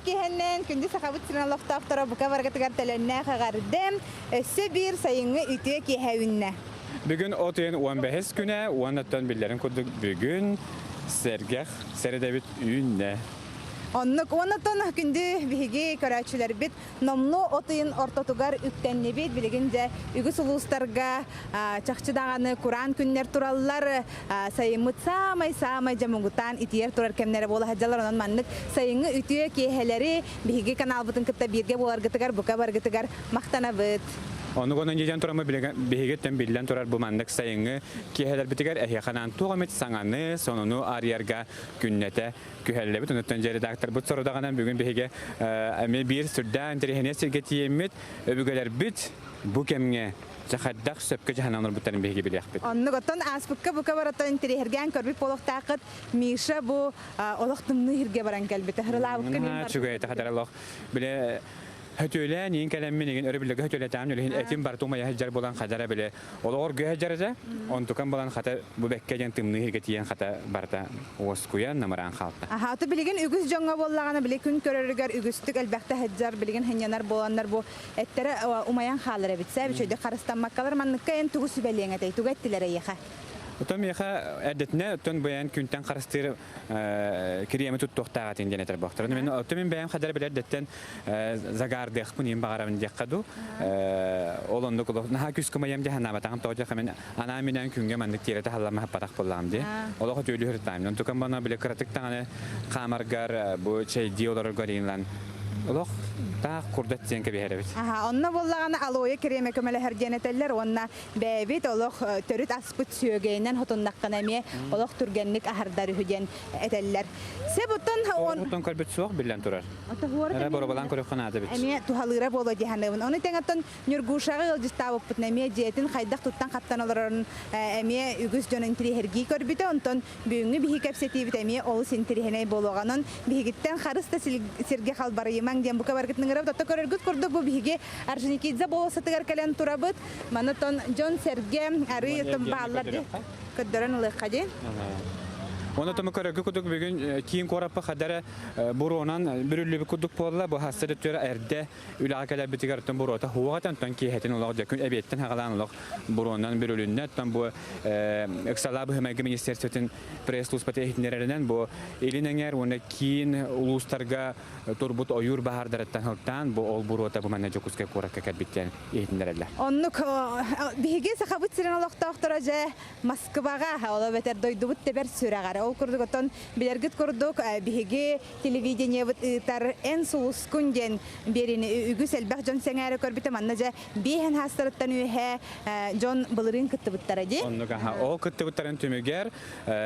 kihenen kündü sakabut sınavlıqtaqtara buka vargatıgar telenne xağardem össe bir sayını ütüye kihevünne. Bugün otuyun 15 güne, ondan billerin kurduk bugün sergah seredebit üyünne. Ondan kündü bihigi köräçüler bit nomlu otuyun ortatugar üttenni bit biliginde ügüs uluslarga çaqçıdağını Kur'an günler turallar sayımıt samay jamungutan itiyer turar kemnere bola haccalar onan manlık sayını ütüye kiheleri bihigi kanal butun kıtta birge bolar gıtıgar buka bar gıtıgar maktana bit. Onu konan jejan turama bihigetten billen turar bu mandık sayını kiheler bitiger ehyanan tuğamet sananı sonunu ariyarga günnete kühelle bit ondan jeri doktor bu soruda ganan bugün bihige bir sürdan terihene sirgetiyemit öbügeler bit bu kemge Çaxaddaq söpke jahananlar butların bihige bilyaqbit. Onu gotan aspukka buka baratan tirihergen körbi poloq taqat Misha bu olaqtımны hirge baran kelbete hırlabukka min bar. Çugay tahdar Allah bile hötölen yin kelemmen örebilge hötöle tamnülhin etim bartuma yahjar bolan qadara bile olor göhjarja on tukan bolan xata bu bekkejen tımны hirgetiyen xata barta oskuyan namaran xalta. Aha atu bilgen ügüs jonga bollagana bile kun körörüger ügüstük elbette hajjar bilgen henyanar bolanlar bu ettere umayan xallara bitse bir şeyde qarıstanmakkalar manlıkka en tugusu belliğine tey tugettilere yaha. Otom yaha adetne ton bayan kuntan qarastır kiriyeme tut toxtağatın deneter baxtır. Men otomin bayan xadar biler detten zagardıq kunin bağaramın diqqadu. Olondu kulu naha küskümayam jahannama taqam toja men ana minen künge mandık tirete hallama pataq bollam di. Ola xötülü hırtayım. Non tukan bana bile kratik tane qamargar bu şey diyorlar garinlan. Ola ta kurdat senke beherebit. Aha onna bollagana aloya kireme kömele hergeneteller onna bebit oloq törüt asput sögeynen hotonnaqqana me oloq turgenlik ahardar hügen eteller. Sebutun Oton kalbet soğuk billen turar. Ara borobalan korokana adabit. Emi tuhalıra bolo jahanabın. Onu tengaton nurguşağı yolcustawıp putnemiye jetin xaydaq tuttan qattan olaran emi ügüs jonen tri hergi körbite onton büyüngü bihi kapsetivit emi olu sintrihene bologanon bihigitten xarısta sirge xalbarıyman diyen bu kabargıtın grab da körürgüt kurduk bu bihige arjnikidze bolo satıgar kalen turabıt manaton John Serge arı ton bağlar ködörün ılıqadı. Onu tamu körügü kuduk bugün kiyin korapı xadara buronan bürüllü kuduk bolla bu hasret töre erde ülakalar bitigartın burota huwatan ton ki hetin olaq jakun ebetten hagalan olaq buronan bürülünne ton bu eksalab hemege ministerstvetin preslus patehitnerlerinden bu elinenger onu kiyin uluslarga turbut oyur bahardarattan halktan bu ol burota bu manne jokuska korakka kabitten ehitnerler. Onluk bihige sakabut siren olaq taqtaraja Moskvaga ola beter doydubut teber süragar. O kurduk oton bilergit kurduk bihige televizyonye tar en sulus kunden berini ügüs elbaq John Sengere körbite mannaja bihen hastarattan ühe John Bılırın kıttıbıttaraji. Onluk aha o kıttıbıttarın tümüger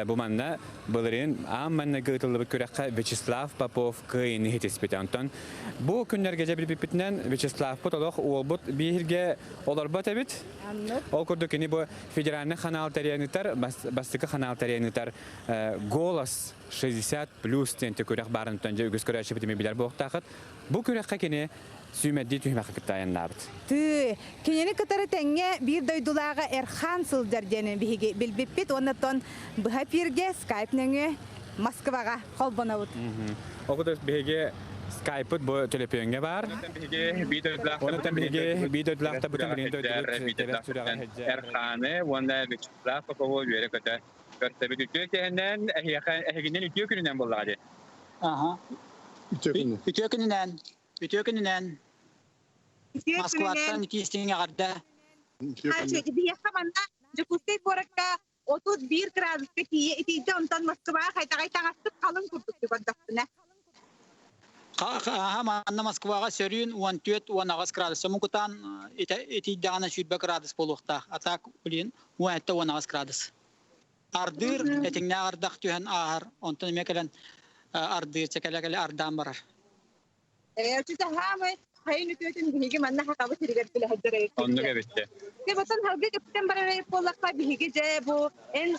bu manna Bılırın ammanna gıtıllı körekka Vyacheslav Popov kıyını hitispiti onton. Bu günler gece bir bitnen Vyacheslav Popov olbut bihirge olarbut ebit. O kurduk ini bu federalne kanal teriyenitar bastıkı kanal teriyenitar Голос 60 плюс тенте көрәк барын төнҗе үгез көрәче битеме биләр бу вакытта bu көрәккә кине süymeddi tühme hakikaten nabıt. Tü kineni kıtarı tenge bir doydulağa Erhan Sıldarcan'ın bilbipit ondan bu hepirge Skype nenge Moskvaga kolbanavut. O kadar bihege Skype bu telefonga var. Ondan bihege bir da bütün birini Erhan'ı onda Vyacheslav Popov yere kadar Körte bir Türkiye'den ehginden ütüyor gününden bolladı. Aha. Ütüyor gününden. Moskva'dan ütüyüstüğüne kadar. Açık bir yakamanda Jukustay Borakka 31 gradus'ta ki etiydi ondan Moskva'ya kayta asıp kalın kurduk diye Aha manna Moskva'ga sörüyün 14-16 gradus. Mukutan etiydi ana şübbe gradus boluqta. Atak bilin 17-16 gradus. Ardır etinne ardaq tühen ahar ondan mekelen ardır çekele ardan barar. Evet işte hem hayın ütüyün bihige manna hakabu sirigat bile hajjare. Onu gebitti. Ke batan halge kapten barare polakka bihige je bu en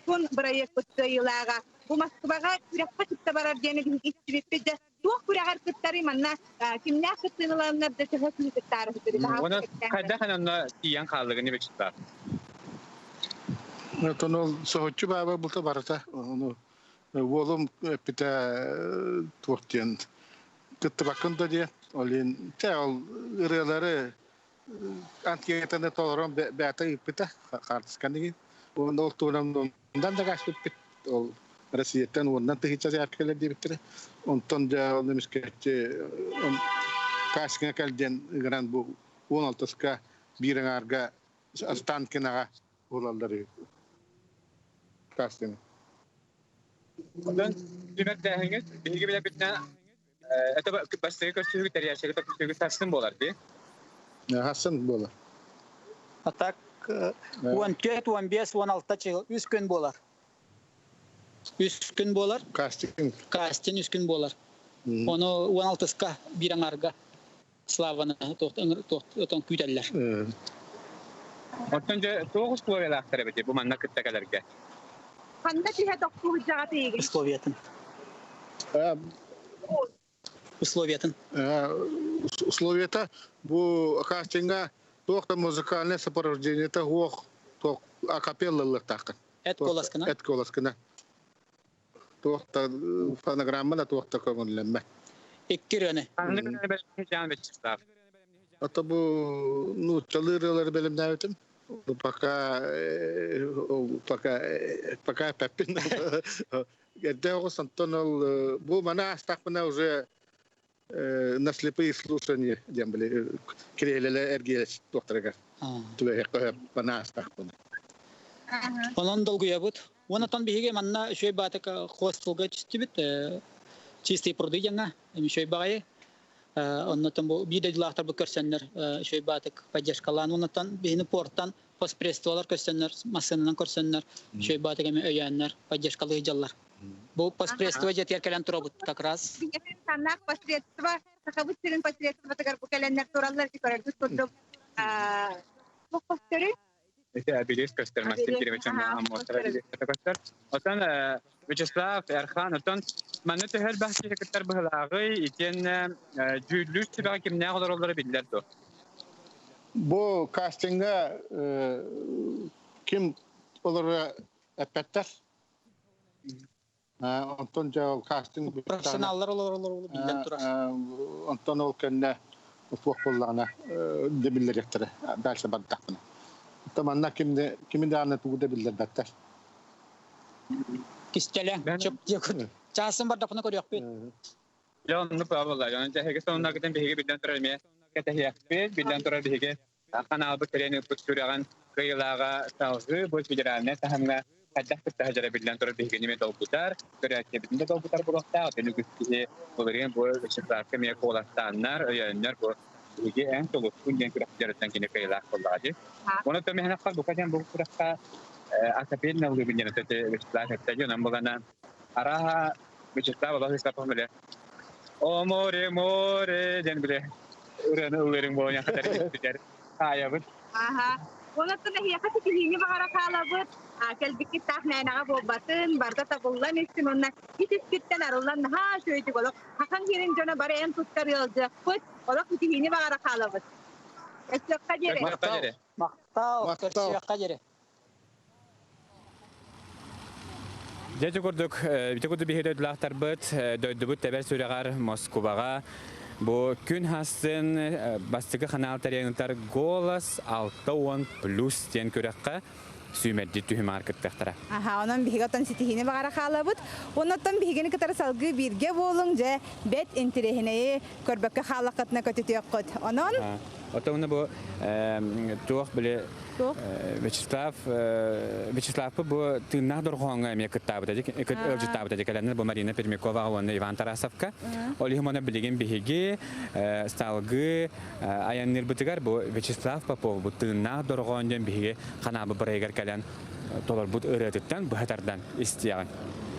kun baraya kutayılaga. Bu Moskvaga kürekka çıktı barar jene bihige istibip de tuğ kürekar kıttari manna kimna kıttınılanlar da tehekli kıttarı hajjare. Onu kadda hanımla diyen kaldığını bekçiler. Onu sohutçu baba bulta barata onu oğlum pita tuğtiyan Kıttı bakın da diye. Olin ol ırıları antiketene toleran beta ipita kartıskan gibi. Onda oltuğundan da kaç bit ol Rusiyadan ondan da hiç azarkeler diye bitir. Ondan da olmuş ki kaçkına kalden gran bu 16'ska bir arga astan kenara olanları kaçtığını. Ondan dümet dehiniz bilgi bile bitne etaba baştaki köşkü teriya şekilde köşkü tasdım bolar diye. Hasan bola. Атак 14, 15, 16 чыл 3 күн болар. 3 күн болар. Kaçtığın. Кастин 3 күн болар. Оны 16-ска бираңарга славаны тоқтон күйтәлләр. Ondan önce 9 kuvvet aktarı beti bu manna kıtta kadarga. Kanda tihe dokku hüccaatı egi. Условиятын. Условиятын. Условия-то bu кастинга тоқта музыкальное сопровождение-то тох акапеллалык такын. Эт коласкына. Эт коласкына. Тоқта фонограммада тоқта көңілленме. Эккирөне. Anlık ben can veçistav. Ata bu ну çalırları benim davetim. Пока Пеппин. Где он Антонов bu bana astakmına уже на слепые слушания дембли крелеле эргелес докторга. Туле bana astakmına. Онон долгуя бут. Онотон биһиге манна шөй батык хостелга чистибит. Чистый пруды жаңа. Эми шөй багай. Оннотон бу биделлахтар бу көрсөннөр шөй батык поддержкалан. Онотон бихини порттан постпредстволар көрсөннөр, машинанан көрсөннөр. Шөй батык эми өйөннөр, поддержкалы жаллар. Бу постпредство жетер келен турабыт как раз. Саннак посредства, сахабыт сирин посредства тагар бу келеннер тураллар ки көрөк турдук. Бу постери İşte bilis göstermezsin kiremeçen amortara bilis göster. Otan Vyacheslav Erkhan otan manne tehel bahçe sekreter bıhlağı iten cüdlüş tibağı kim ne kadar onları bildiler de. Bu castinga kim olur epetler? Ondan cevap casting Профессионаллар олор билден турар. Ondan ol kenne futbollarına debillecektir. Ders badakını. Tamanna kimin de anlatı da bildiler better. Кистелен чөп декут. Часын бар дапына көрөк бит. Ya onu pavla yani tehege sonuna giden behege bilden turar mı? Ketehiyek bilden turar behege. Akan abi treni putsuragan kıyılağa sağızı bu fikrane tahamga hadak tahajara bilden turar behege nime dolputar. Kreatif bilden dolputar bu nokta. Beni güçlü olarak bu şartlar kemiye kolastanlar öyenler bu Ege en çok kunjen kurajaratan kini kıyılağa kolladı. Onu da mehna kal bu kajan bu kuraka akapel na ulu bilden tete Vyacheslav heptajo nambogana araha Vyacheslav Allah hesapamele. O more den bile ulerin boyunca kadar gider. Kaya bud. Aha. Ona tuna hiya kasi kihini bagara kalabut. Akel bikit tak na na bo batın barda tabullan istin onna. Hiç kitten arullan ha şöyle golok. Hakan girin jona bare en tuttar yolcu. Kut golok kihini bagara kalabut. Esok kajere. Мактау, көрсөк кажере. Дәҗә күрдек, бите күрде биһиде дулахтар бит, дөйдүбүт тәбәр сүрәгәр Москвага. Бу күн хастын бастыгы канал тарыгынтар голос 6 плюс тен көрәккә сүймәдди түһү маркеттәхтәре. Aha, onun bihigatan sitihini bagara kalabut. Ondan bihigini kadar salgı birge bolunca bet interehine körbekke halakatna kötütüyökkut. Onun Ota onu bu tuğ bile Vyacheslav bu tığnak dorğonga me kitabı da kitabı da kalanlar bu Marina Permikova ve Ivan Tarasovka. Olihim ona bilgin bihigi salgı ayanlar bitigar bu Vyacheslav Popov bu tığnak dorğondan bihigi kanabı buraya kalan tolar bu öğretitten bu hatardan isteyen.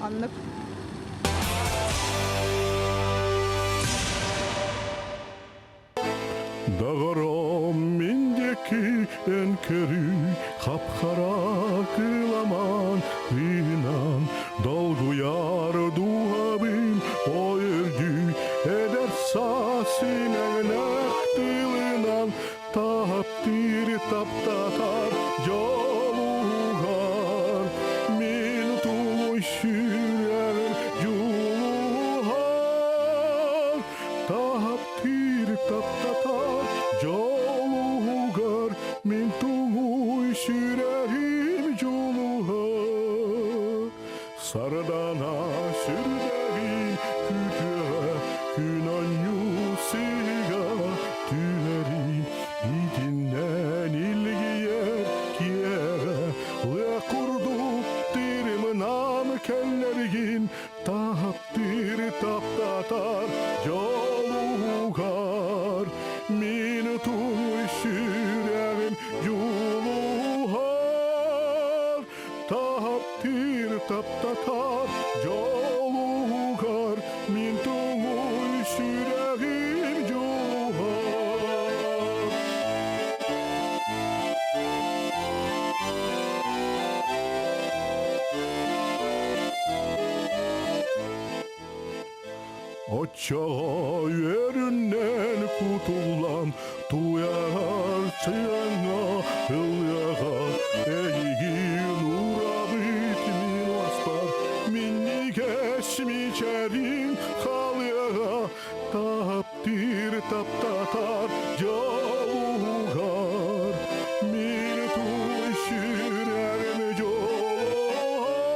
anlık Dağaram mindeki enkeri kapkara kılaman inan dolgu yar duhabim o ergü eder sasinen aktilinan taptir taptatar yolugar min tuluy sürer yolugar tahtır taptatar Jolugar min tuğuy sürerim joluha Sardana sürdegin kütüğe Künanyu siga tüherin İdinden ilgiyer kiyere Ve kurduk diriminan kellergin Tahtır taptatar jolugar Min tuy sürerim joluhar Tahtır taptatar jolugar Min tuy sürerim joluhar Açağa yerinden kutulan Tuyar çıyana hılyağa Eygin uğrabit min vaspar Minni kesmi çerin halyağa Taptir taptatar jalugar Min tuy sürerim joluhar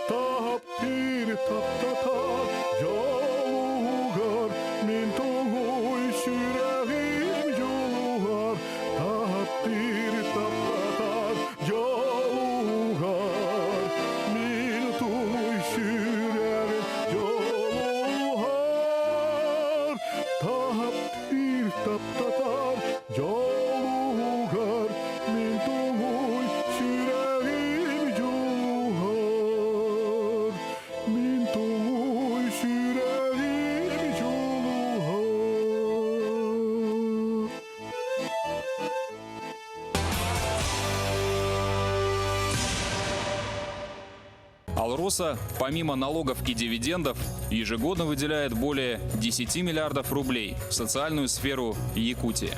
Taptir taptatar jolugar Min tuy sürerim jolugar Taptir taptatar jolugar Min tuy sürerim jolugar Taptir taptatar jolugar Min tuy sürerim jolugar Min tuy sürerim jolugar Алроса, помимо налогов и дивидендов, ежегодно выделяет более 10 миллиардов рублей в социальную сферу Якутии.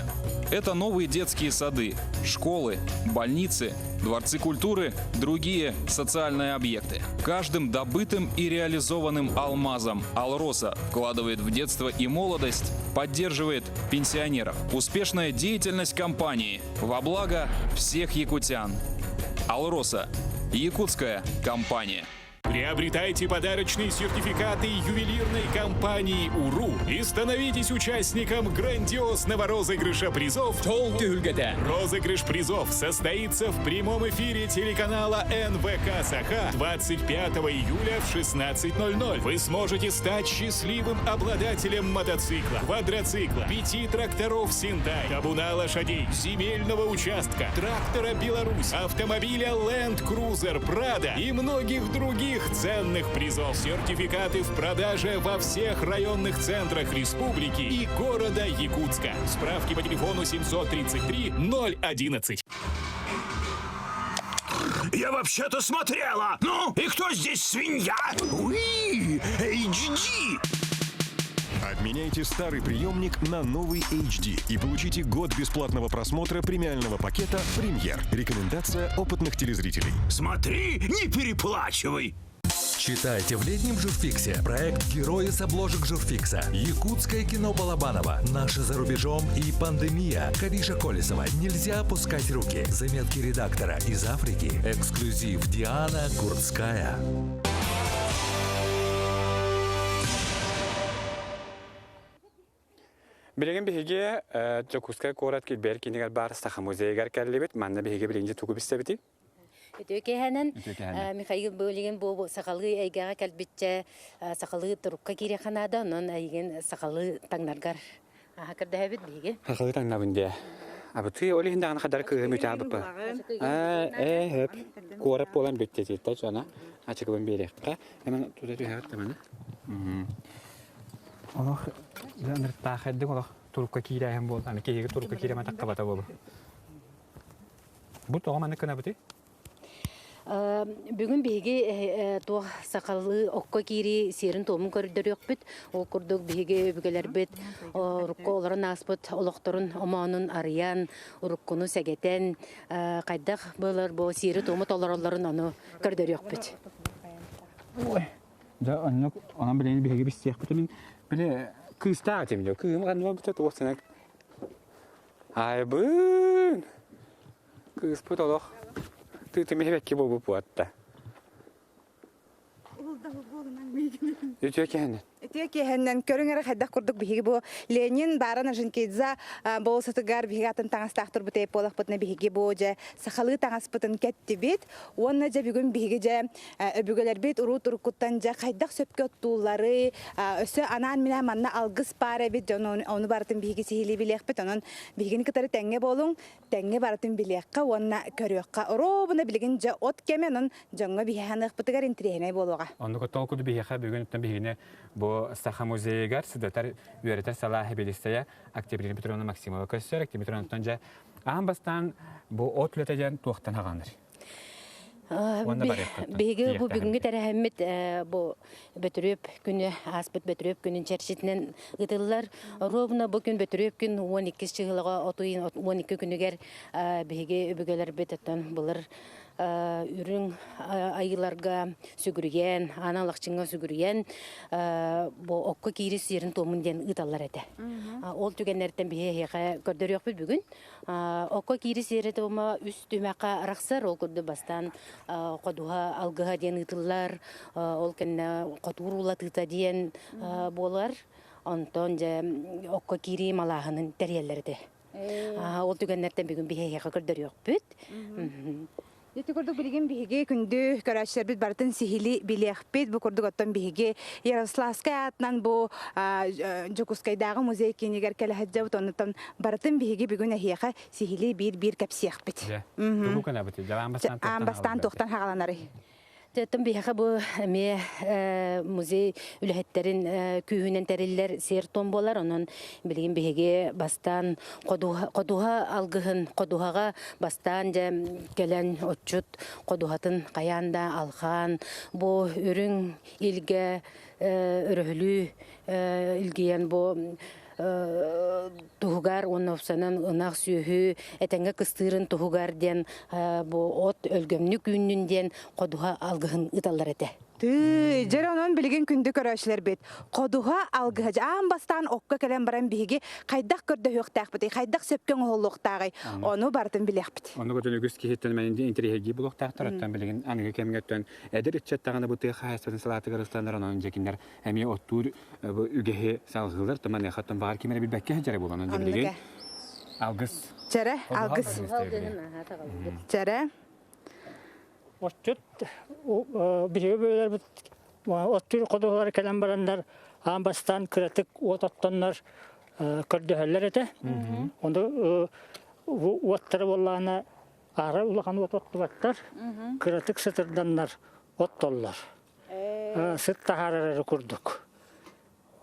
Это новые детские сады, школы, больницы, дворцы культуры, другие социальные объекты. Каждым добытым и реализованным алмазом Алроса вкладывает в детство и молодость, поддерживает пенсионеров. Успешная деятельность компании во благо всех якутян. Алроса. Якутская компания. Приобретайте подарочные сертификаты ювелирной компании «Уру» и становитесь участником грандиозного розыгрыша призов. Розыгрыш призов состоится в прямом эфире телеканала НВК «Саха» 25 июля в 16:00. Вы сможете стать счастливым обладателем мотоцикла, квадроцикла, 5 тракторов «Синтай», табуна лошадей, земельного участка, трактора «Беларусь», автомобиля Land Cruiser Prado и многих других ценных призов. Сертификаты в продаже во всех районных центрах республики и города Якутска. Справки по телефону 733-011. Я вообще-то смотрела. Ну, и кто здесь свинья? Уи, HD. Обменяйте старый приемник на новый HD и получите год бесплатного просмотра премиального пакета «Премьер». Рекомендация опытных телезрителей. Смотри, не переплачивай. Читайте в летнем журфиксе проект «Герои с обложек журфикса». Якутское кино Балабанова. Наши за рубежом и пандемия. Кариша Колесова. Нельзя опускать руки. Заметки редактора из Африки. Эксклюзив Диана Гурцкая. Билеген биһиге Жокускай корат килбер кинигер бар саха музейгер келлебит. Манна биһиге билинҗе тугу бистебити. Өтөкеһенен Михаил Бөлеген бу сакалы әйгәгә кәлбитчә сакалы турукка кирәханада оннан әйген сакалы таңнаргар хакырда бит биге. Сакалы таңнабында. Абыты оли хинда аны кадар кыгы мөтәбеп. Хеп. Корап болан биттети та жана. Ачыгын береккә. Hemen туда төһәт таманы. Ох, жанр тахаддың олох турукка кирәһәм булды. Аны киге турукка кирәмә таккабата булды. Бу тагын кына бите. Бүгін беге тоқ сақалы оққа кири серін томын көрдір өкпіт. Ол күрдік беге бүгелер бет ұрыққа оларын аспыт, олықтырын оманын ариян, ұрыққыны сәгетен қайдақ болар бұл сері томы толараларын оны көрдір өкпіт. Ой, да аннық анан білені беге бістеқ біті мен Bile kısta atayım diyor. Kıyım kanıma bir tat olsun. Ay bun. Kız putoluk. Tütümü hep ki bu hatta. Ütüyor kendin. Этек яһеннән көрүңәр хәддә курдык биһиге бу Ленин барана жинкеза бу сатыгар биһигатын таңастактыр бу теп болак бутна биһиге бу же сахалы таңаспытын кетти бит. Онна же бүгүн биһиге же өбүгөлөр бит уру туркуттан же хайдак сөпкө оттуулары өсө анан менен манна алгыс пара бит жону ону бартын биһиге сихили билек бит онун биһигени кытары теңге болуң теңге бартын билекка онна көрөкка робуна билеген же от кеменин жоңго биһанык бутыгар интрехне болуга. Онны котол куду биһиге бүгүн үттен биһигене бу Саха музейгар сидатар үеретер Салахи Белистая Октябрина Петровна Максимова көссөр Октябрина Петровна тонжа амбастан бу от лөтәдән туактан хаганыр. Беге бу бүгүнгү тарахмет бу бөтөрөп күнү аспыт бөтөрөп күнүн чаршитинен ытыллар ровна бу күн бөтөрөп күн 12 чыгылга отуйын 12 күнүгер беге өбөгөлөр бететтен булар үрүң айыларга сүгүрген, аналакчыңга сүгүрген бу окко кири сирин томунден ыталлар эте. Ол түгеннерден бихеге көрдөрөкпү бүгүн. Окко кири сири тома үстүмака рахсар ол көрдө бастан кодуга алгыга ден ытыллар, ол кенне котурула тыта ден болар. Онтон же окко кири малахынын терьеллерде. Ол түгеннерден бүгүн бихеге көрдөрөкпү. Yetti kurduk bilgin bihiге күндү көрәчләр бит бартын сихили билехпет бу курдук оттан биһиге Ярославская атнан бу Жокускайдагы музей кинигер келәһәҗә бутоннан бартын биһиге бүгүн әһиәхә сихили бир кәпсиях бит. Бу кана бит. Амбастан токтан хагаланары. Тәтем биһәгә бу ме музей үләһәттерин күһүнен териллер сертон болар, онун билгин биһиге бастан кодуга алгыһын кодугага бастан же келен отчут кодугатын каянда алган бу үрүң илге өрөлү илгиен бу тугар онопсанан ынак сүйү этеңге кыстырын тугар ден бу от өлгөмнү күнүнден кодуга алгыһын ыталлар эте. Жаранан билген күндү көрәчләр бит. Кодуга алгыһы амбастан окка келен баран биһиге кайдак көрдө хөктәк бит. Кайдак сөпкөн оллуктагы. Ону бартын билек бит. Ону көтөн үгүс киһеттен мен интерьеги булуктак тараттан билген аны кемгеттен эдер ичеттаганы бу тыхайсын салаты кырыстандар анан жекиндер эми оттур бу үгеһе салгылар таман хаттан бар кимере билбекке жара булганын билген. Алгыс. Жара, алгыс. Жара. Оттут биребелер бит оттур кодугалар келен барандар амбастан кыратык ототтоннар көрдөһөллөр эте. Онда оттары боллана ара улаган ототтубаттар кыратык сытырданнар оттоллар. Сыт тахарары курдук.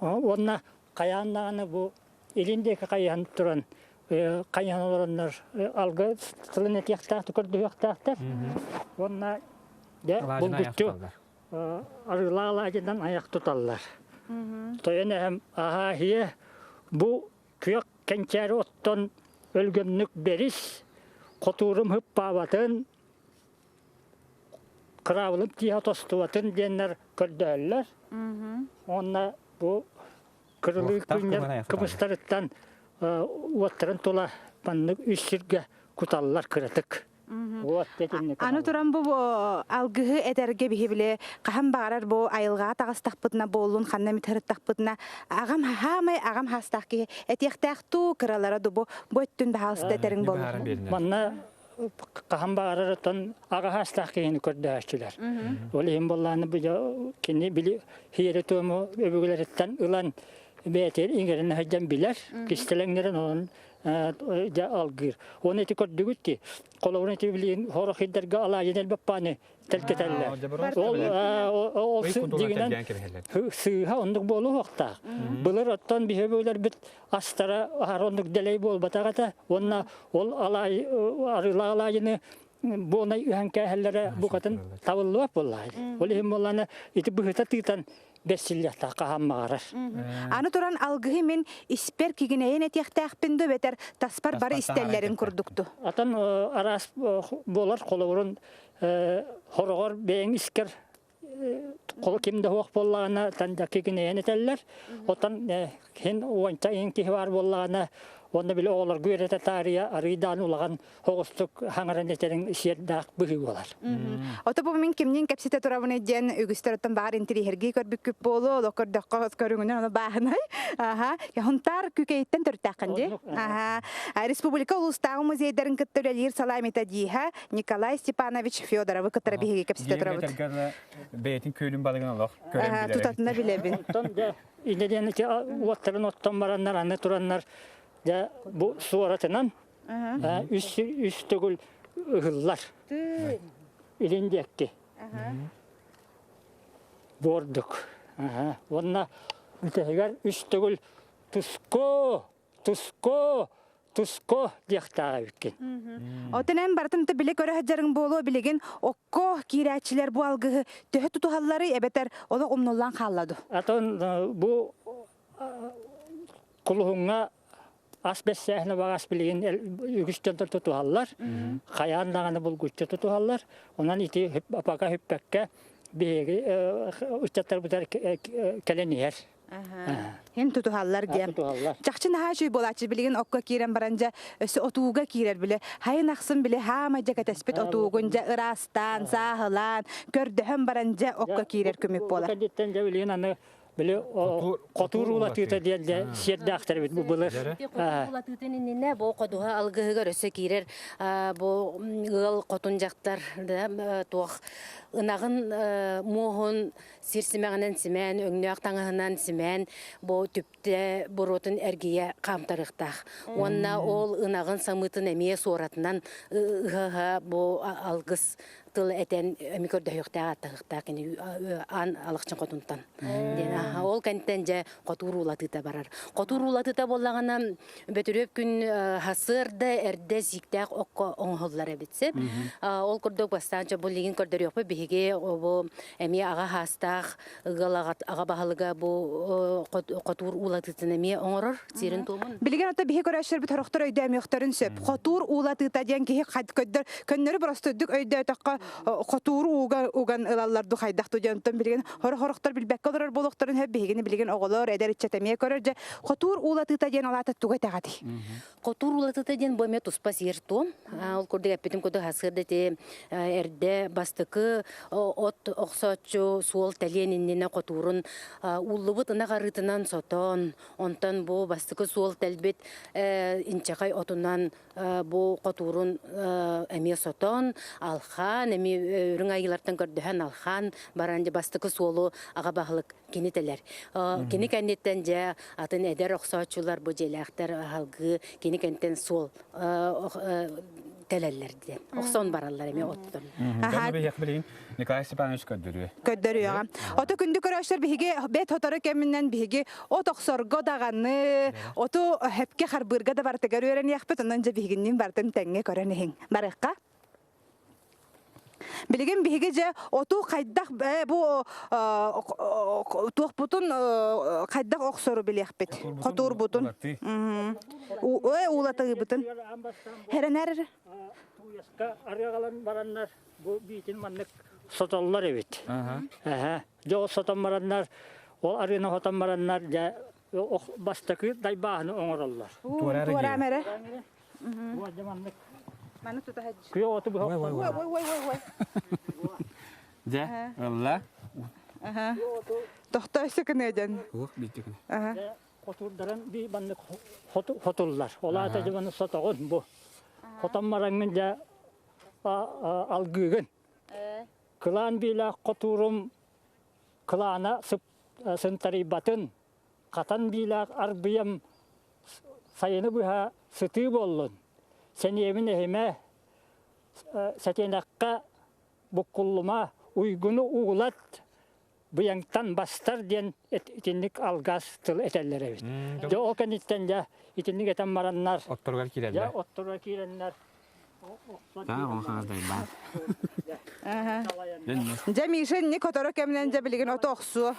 Онна каяннаганы бу илиндеки каян туран кайянларындар алгы тылын этияктақты көрдөһөктаактар. Онна де булгутту арылаалажынан аяк туталлар. Тояна hem ахахие бу күйөк кенчери оттон өлгөннүк берис котурум хыппабатын кыравылып тия тостубатын деннер көрдөһөллөр. Онна бу кырылы күннер кыбыстарыттан уаттарын тола паннык үсірге куталлар кыратык. Аны туран бу алгыһы этерге бихибиле каһам барар бу айылга тагыстакпытна болун ханна митһырттакпытна агам хамай агам хастакки этияктакту кыралара дубу боттун баһалсты этерин болу. Манна каһам барар тон ага хастаккини көрдөһөчүлөр. Ол эм болланы бу кини били хиретому өбүгөлөрөттөн ылан бетер ингерин хаҗдан билер кистелеңнерен он ja algır. Onu eti kördügütti. Kolorun eti bilin horokidderge alayınel bapane telketeller. Ol diginen sığha onduk bolu hokta. Bular ottan bihe böyler bit astara haronduk deley bol batagata. Onna ol alay arıla alayını bona ühenkehellere bu katın tavıllı bollay. Olim bollana eti bıhıta tıtan Besillahta kahammarar. Аны туран алгыһы мен испер кигинейен этияктаакпынды бетер таспар бары истеллерин курдукту. Atan aras bolar kolorun horogor beğen isker Kol kimde hoq bollağına tanda kekine eteller. Otan hen oynta enki var bollağına onda bile oğlar görete tariya arıdan ulağan hoğustuk hangaran eterin şerdaq bıhı olar. Ota bu min kimnin kapsite turavını jen ügüstörtön bağır intiri hergi körbük küp bolu dokor dakka körüngünden onu bağınay. Aha, ya huntar kükeyitten törtaqındı. Aha, Respublika Ulusal Muzeylerin kıttıreliyir salameta diha Nikolay Stepanovich Fyodorov kıttıra bihi kapsite turavut. Beytin köylün balığın alaq. Aha, tutatına bilebin. İndediğinde ki uvatların ottan baranlar anne turanlar da bu suratından üstügül ıhıllar. İlindekti. Borduk. Onunla mütehigar üstügül tusko diyektağa bükken. Otanen baratan ta bile göre hajarın bolu bilegin okko kiraçiler bu algı töhü tutuhalları ebeter ola umnullan kalladı. Aton bu kuluğuna asbessehne bağas bilegin ügüsten tutuhallar. Kayanlağını bulguşça tutuhallar. Ondan iti apaka hüppekke bir uçtatlar butar keleniyer. Hem tutuhallar diyem. Çakçın ha şey bolaçı bilegin okko kiren baranja ösü otuğuga kirer bile. Hayın aksın bile hama jaka tespit otuğunca ırastan, sahılan, gördüğüm baranja okko kirer kümük bola. Kaditten jabiligin anı bile kotur ulatıyta diye de şerde aktar bit bu bulur. Kotur ulatıyta ne bu koduha algıhı görse kirer bu ıl kotunjaktar da tuğ ınağın muhun sirsimeğinden simen, öngnöğ tağıhından simen bu tüpte burotun ergiye kamtarıqtaq. Onna ol ınağın samıtın emeye soratından bu algıs tıl eten ömükörde höktağı attığıqtaq an alıqçın kotuntan. Ol kentence kotur ulatıta barar. Kotur ulatıta bollağına betüröp gün hasırda erde ziktaq okko oңhollar ebitse. Ol kurduk bastanca bu ligin kördör yok bihige bu emeye ağa hastaq ağa bahalıga bu kotur ulatıtın emeye oңoror sirin tuğmun. Bilgen ata bihi görəşər bit horoqtor öydəm yoxtarın söp. Kotur ulatıta diyen ki qad köddür. Könnörü prostodduk öydə taqqa kotur ugan ılallardu qaydaq tujantan bilgen horoqtor bilbek olur boloqtorun hep bihigini bilgen oğulor eder içetemiye körörce kotur ulatıta diyen alata tuga taqati. Kotur ulatıta diyen boyme tuspa sirtu. Ol kurduk epetim kudu hasırda te erde bastıkı ot oqsaçu suol telyeninine koturun ullubut ına qarıtınan soton. Ondan bu bastıkı suol telbet inçaqay otundan bu koturun emiye soton alxan emi ürün ayılardan gördüğün alxan baranje bastıkı suolu ağa bağlık keniteler. Keni kennetten ja atın eder oqsaçular bu jelaqtar halgı keni kennetten suol telellerden. Oqson barallar emi ottun. Gönü bir yakbileyim. Nikolay Stepanovich köddürüyor. Köddürüyor. Oto kündü görəşlər bihige bet hotarı kemindən bihige ot oqsorgo dağanı otu hepke xarbırga da barta görürən yaxbet ondan bihigindən bartın tenge körənehin. Baraqqa Bilgin bihigece otu qaydak bu tuğbutun qaydak oqsoru biliyakbet. Kotur butun. Ulatı butun. Herener. Tuyaska arıgalan baranlar bu bitin manlık sotallar evet. Jo sotan baranlar o arına hotan baranlar ja bastakı daybağını oңorallar. Tuara mere. Bu zamanlık Mana tutah. kuyo otu bu. Vay. Ja, Allah. Tohta sıkınacan. Bitti. Koturdaran bir banlık hotullar. Ola da zamanı sotagon bu. Hotan marangın ja algıgın. Kılan bila koturum kılana sentari batın. Katan bila arbiyam sayını buha sıtı bollun. Sen yemin ehime setenakka bukulluma uygunu uğulat bu yanktan bastar diyen itinlik algaz tıl eterlere bit. Jo o kanitten ja itinlik eten maranlar. Ottorgar kirenler. Ja ottorgar kirenler. Tamam, o kadar ben. Cemişin ni kotoru keminden cebilgin otu oqsu.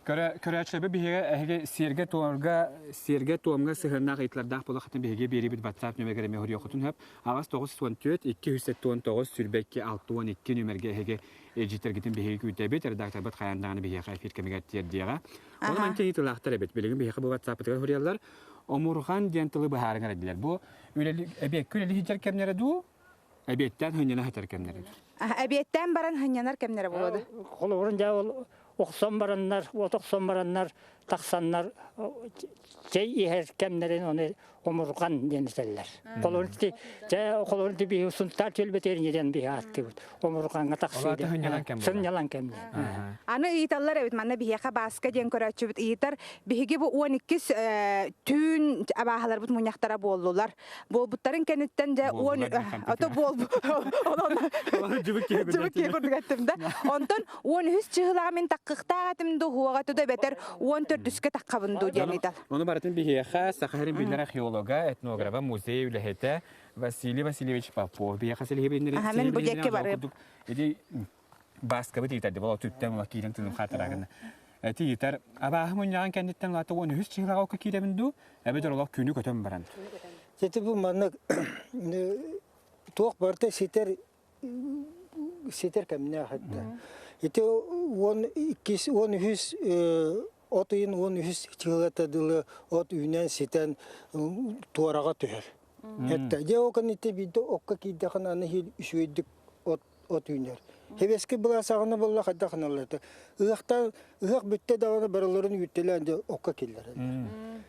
Көрәчләбе биһиге серге туомга сыһырнак итләрдәк була хатын биһиге бери бит WhatsApp нөмергә мехур йокытын һәп агас 914 279 сүрбәккә 612 нөмергә һеге эҗитергитен биһиге күтәбет редактор бит хаяндагы биһиге хәфир кемгә тиярдига. Ул мен титлахтар бит билеген биһиге бу WhatsApp тәгә хурьяллар Омурхан дентылы баһарыңа диләр. Бу үләли әбек күләли хитер кемнәре ду? Әбеттән хөннәне хитер кемнәре. Әбеттән баран хынянар кемнәре булады? Холорун жа оқсон бараннар, отоқсон бараннар, тақсаннар, жай ихер кемнерин оны омурған денетелер. Холорунти бихи сунтар төлбетерин еден бихи атты бұд. Омурғанға тақсыйды. Сынялан кемнер. Аны ийталлар әбет, манна бихиға басқа ден көрәтші бұд ийтар. Бихиге бұ 12 түн абағалар бұд мұняқтара болдылар. Бұттарын кәнеттен де 10... Ото бол бұд. Жүбік кей көрдік әттімді. Онтан 13 чығылаға мен таққықтаға әтімді хуаға түді бәтер 14 дүске таққабынды ден идал. Оны баратын бихиға сақахарин билдер археолога, этнографа, музей үләхеті Василий Васильевич Попов. Бихиға сәлігі білдері. Мен бұл жекке бары. Еді басқа бұд етеді. Бұл түттен ұлақ кейден түлім қатырағын. Әті етер. Абағы мұнияған кәндеттен латы 13 чығыраға оқы кейдемінді. Әбедер олақ күні көтім баран. Жеті бұл маңнық тоқ барда сетер кәміне қадды. Эти 13 отын 13 чығылатадылы от үйнен сетен туараға түхер. Әтті, де оған ете биді оққа кейдіған аны хел үшөйдік от үйнер. Хевеске бұла сағына бұла қаддақын алады. Ұғақ бүтті дағаны бараларын үттелі әнде оққа келдер.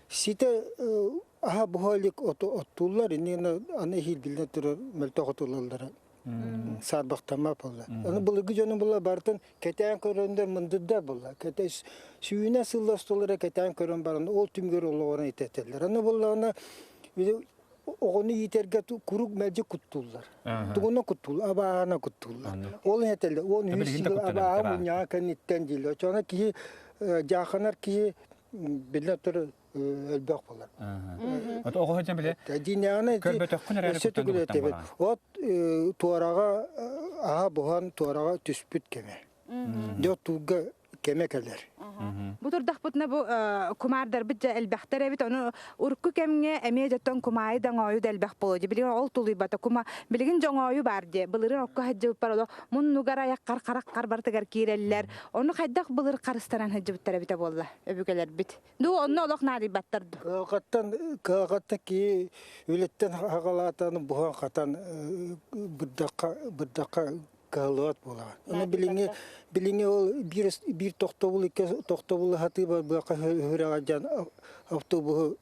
Сете аға бұхалик оттулар, аны хел білден тұрар мәлтоқ отулалары. Сарбақтама болды. Оны бұлығы жоны бұла бартын кәтәйін көрінді мұндыда бұла. Кәтәй сүйіне сылластылары кәтәйін көрін барында ол түмгер олығына ететелер. Оны бұлағына оғыны етерге күрік мәлже күттулар. Тұғына күттулар, абағана күттулар. Ол етелер. Оны үйсігіл абаға мұняға кәнеттен дейлер. Чона кейі жақанар кейі білі тұры өлбәк болар. От оғы өтен біле? Көрбөтөк күн әрі күттен күттен болар. От туараға, аға бұған туараға түспүт кеме. Дет туға кеме кәлер. Бұтырдақ бұтына бұ күмардар бұт жа әлбәқтер әбіт, оны ұрқы кәмге әме жаттан күмайы дан ойы да әлбәқ болуды. Білген ол тұлый бата, білген жоң ойы бар де. Бұлырын оққа хаджы бұт бар олы, мұн нұғар аяқ қарақ бартығар кейрелілер. Оны қайдақ бұлыр қарыстаран хаджы бұттар әбіті болла, өбігелер біт. Ду оны олық нады баттарды. Қағатта ки өлеттен ағалатаны бұған қатан бұддаққа калуат була. Аны билиңе ол бир тоқтовул ике тоқтовул хаты бар бака хөрәгә жан автобус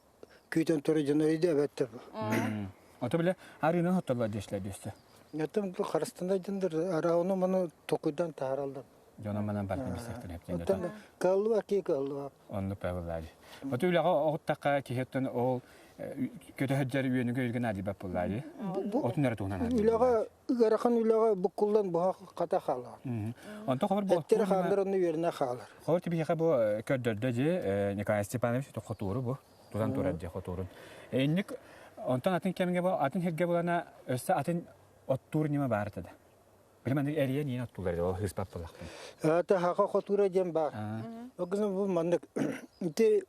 күтен торы җанары да бәттер. Ата беле арына хаталар дешләр дисте. Ятым бу Карстанда җиндер арауны моны токуйдан таралды. Жана менен барып мисектен хәптен. Калуа ки калуа. Онны пәвәләр. Ата үләгә оттака кихеттен ол көтө хәҗәр үйенеге йөргән адибат буллады. Отуннары тугынан. Үләгә гарахан үләгә бу кулдан бу ката хала. Анда хәбәр бу. Әттер хандырны йөрнә халар. Хәбәр тибе бу көддәрдә җе Николай Степанович то хатуры бу. Тудан турат җе хатурын. Энник онтан атын кемгә бу атын хәггә булана өстә атын оттур ниме бар тәдә. Белмәдек әрия ни оттулар ул хисбат булакты. Ата хака хатура җем бар. Огызны бу мандык ите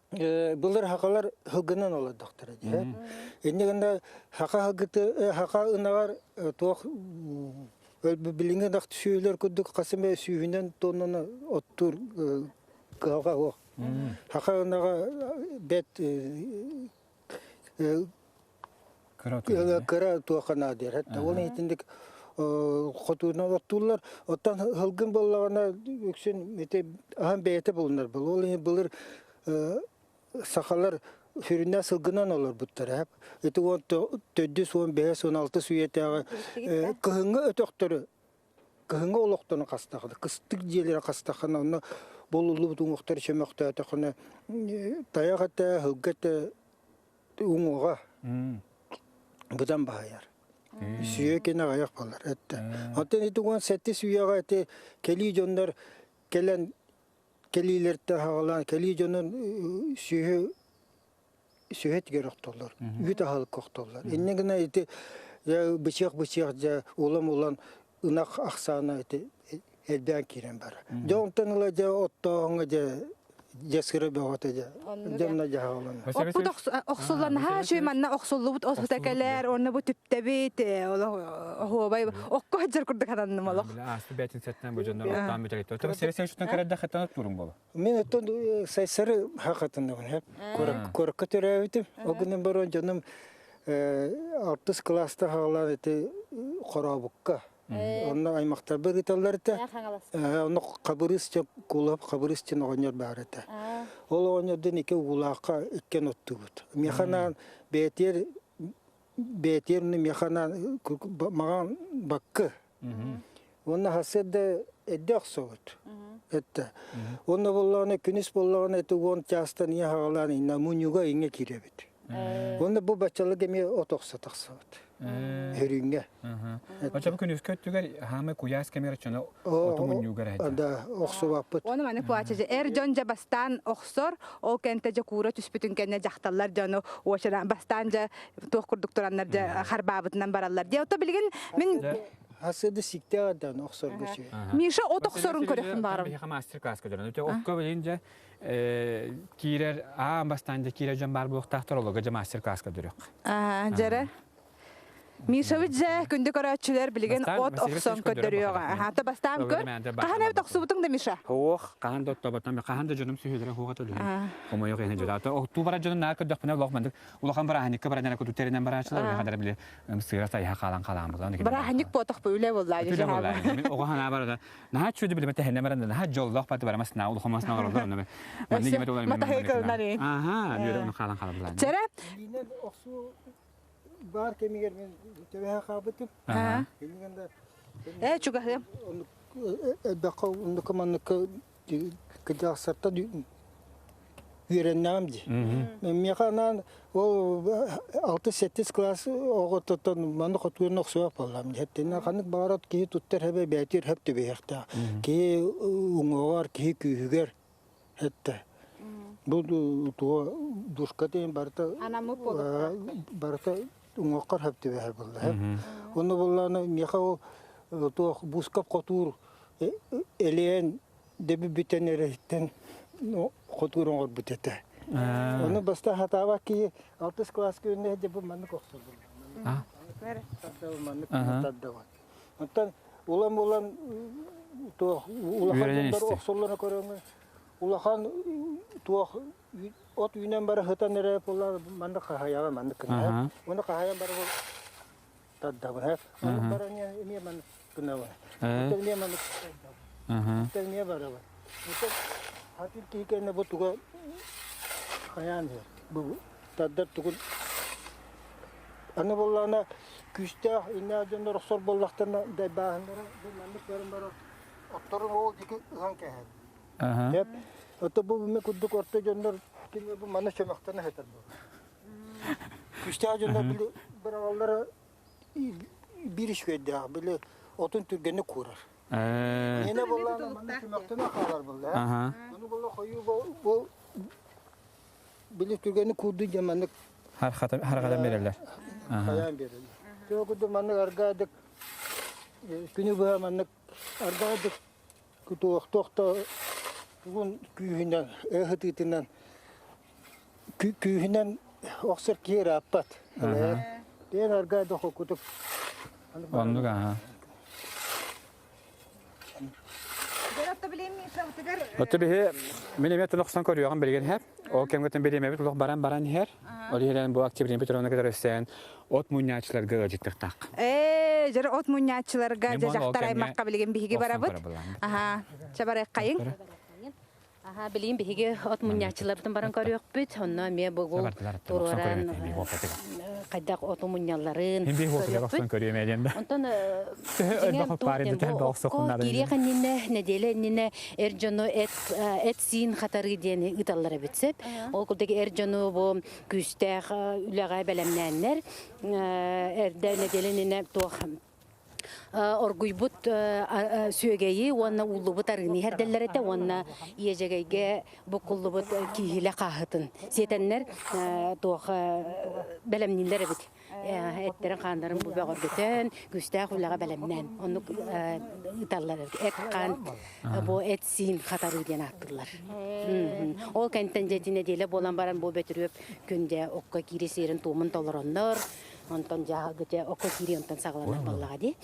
Бұлар хақалар хылгынан олар доктора. Енегенде хақа хылгыты, хақа ынағар тоқ білінген дақты сүйелер күдік қасымай сүйінен тоннаны оттур қауға оқ. Хақа ынаға бәт кыра туақана дер. Оның етіндік қотуынан оттулар. Оттан хылгын болағана өксен ағын бәйеті болынар. Бұлар сақалар хүрінне сылғынан олар бұттар. Эти 4-15-16 сүйетеға кығыңы өтөқтірі, кығыңы олықтаны қастақыды. Қыстық желері қастақыны, оны болулы бұтын ұқтар шеміқті әтіқыны таяғаты, ғылғаты ұңыға бұдан бағайар. Сүйе кені аяқ балар. Антын еті оған сәтті сүйеға әті келі жондар келен келилерді хағалан, кели жонын сүйет керек толар, үйт ағалық көқтолар. Еннегіне еті бычақ жа, олам ынақ ақсаны Elden kiren bara. Jontan ula ja ottoğuna ja jeskere beğote ja. Jamna ja olan. Bu oxsullan ha şu manna oxsullu bu otekeler onu bu tüpte bit o bay okko hacer kurduk hadanım malak. Aslı betin setten bu canlar ottan bir tane. Tabii sevsen şundan kadar da hatta durun baba. Men otton saysarı hakikaten onu hep. Korku törevitim. O günden beri canım 6 klasta hala eti korabukka. Onu aymakta bir itallar da. Onu kabrisçe kulüp kabrisçe oynuyor barata. O oynuyordu iki ulaka ikken ottubut. Mekana beter ne mekana magan bakkı. Onu hasede edek soğut. Ette. Onu bollağına künis bollağına eti on çastan ya havalan inna munyuga inge kirebit. Onu bu başçalı gemi otoksa taksat. Heringe. Acaba künüz kötüger hame kuyas kamera çana otumun yugar hadi. Da oksu vapıt. Onu mane kuaçacı jonca bastan oksor o kentece kura tüspütün kenne jahtallar jonu o şeran bastanca toh kurduk duranlar harbabıtından barallar. Ya o bilgin min hasede sikte adan oksorga şey. Mişa o oksorun körüfün barım. Bir master class kadar. Öte okko bilince kirer bastanca kirer jan bar bu tahtar ologa master class kadar yok. Jere Mişavitce günde köräççiler bilgen ot okson ködürüyor. Hatta bastam kör. Kahan ev toksubutun da Mişa. Hoğ, kahan da ottabattan, kahan da canım sühüdere hoğ atılıyor. Ama yok yani jada. Tu bara canım nar ködük bana lokmandık. Ulakan bara hanik bara jana ködü terinden bara açılar ve kadar bile sıyra sayha kalan bulan. Bara hanik potak böyle vallahi. Öyle vallahi. O kahan bara da. Naha çödü bile mete henne bara naha jolloq patı bara masna ulu khamasna garada onu. Ben ne gemet olayım. Mata heykölleri. Aha, diyor onu kalan bulan. Çere? Yine oksu bar kemiger men tebeha kabetim. Çuga. Daqa onu kamanlık kıcaksarta öğrenmemdi. Mekanan o 6-8 klas o tutun manı kutuğun oksu yapalım. Hepten kanık barat ki tuttar hebe betir hep tebehta. Ki ungar ki kühüger hette. Bu duşkaten barta Anamı podak. barta ungar hep tebeh bullah. Onu bullana meka o to buskap kutur eleyen debi bitenerten no kuturun or bitete. Onu basta hata var ki 6 klas günde de bu manık oksul. Ver. Manık tadda var. Hatta ulan to ulakan oksullarına koyuyor. Ulakan to ot yünen bara hata nereye polar manık kahaya manık kına. Onu kahaya bara tadda var. Manık bara niye manık kına var. Niye manık tadda var. Niye bara var. Hatir ki kene bu tuga kayan ya. Bu tadda tugun. Anne bollana küste inna jönde ruhsor bollaktan da bahanlara bu manık yarım bara ottorun o diki hanke ha. Hep oto bu me kudduk orta jönde kimi bu manık çömekten heter bu. Küste jönde bile baravallara bir iş verdi ha bile otun türgeni kurar. Yine bollana manık çömekten akalar bolla. Bunu bolla koyu bu bile türgeni kurdu zamanlık Her kadar verirler. Kayan verirler. Çok da manık argadık. Günü bu manık argadık. Kutuğda bugün kühünden, ehititinden kühünden oksır ki rapat. Diğer argadık okutuk. Anladık ha. Otu bihi minimet noksan koruyan belgen hep. O kemgetin bilememek uluk baran her. Olihiren bu aktivitenin bitirene kadar östen ot munyaçlar gıcıktık tak. Jere ot munyaçlar gıcıktar aymakka bilgen bihigi barabıt. Aha. Çabaray kayın. Aha bileyim bihigi ot munyaçlardan baran koruyak bit. Onna me bu toran kaydak ot munyaların. Hem bir hoşça baksan koruyor medende. Ondan Geriye nedele nine erjano et sin xatarı diyeni itallara bitsep. O kuldaki erjano bu güste ülaga belemnenler erde nedele nine to orguybut süögeyi wanna ulubut argini herdellerete wanna yejegege bu kullubut kihile qahıtın. Setenler to belemninler bit. Etlerin kanların bu bağır götün, güstah ulağa belemnen. Onu ıtallar, et kan, bu et sin katarı diyen attılar. O kentten jetine değil, bolan baran bu betürüp, günde okka kiri serin tuğmun toleranlar. Ondan jağı okka kiri ondan sağlanan ballağı di.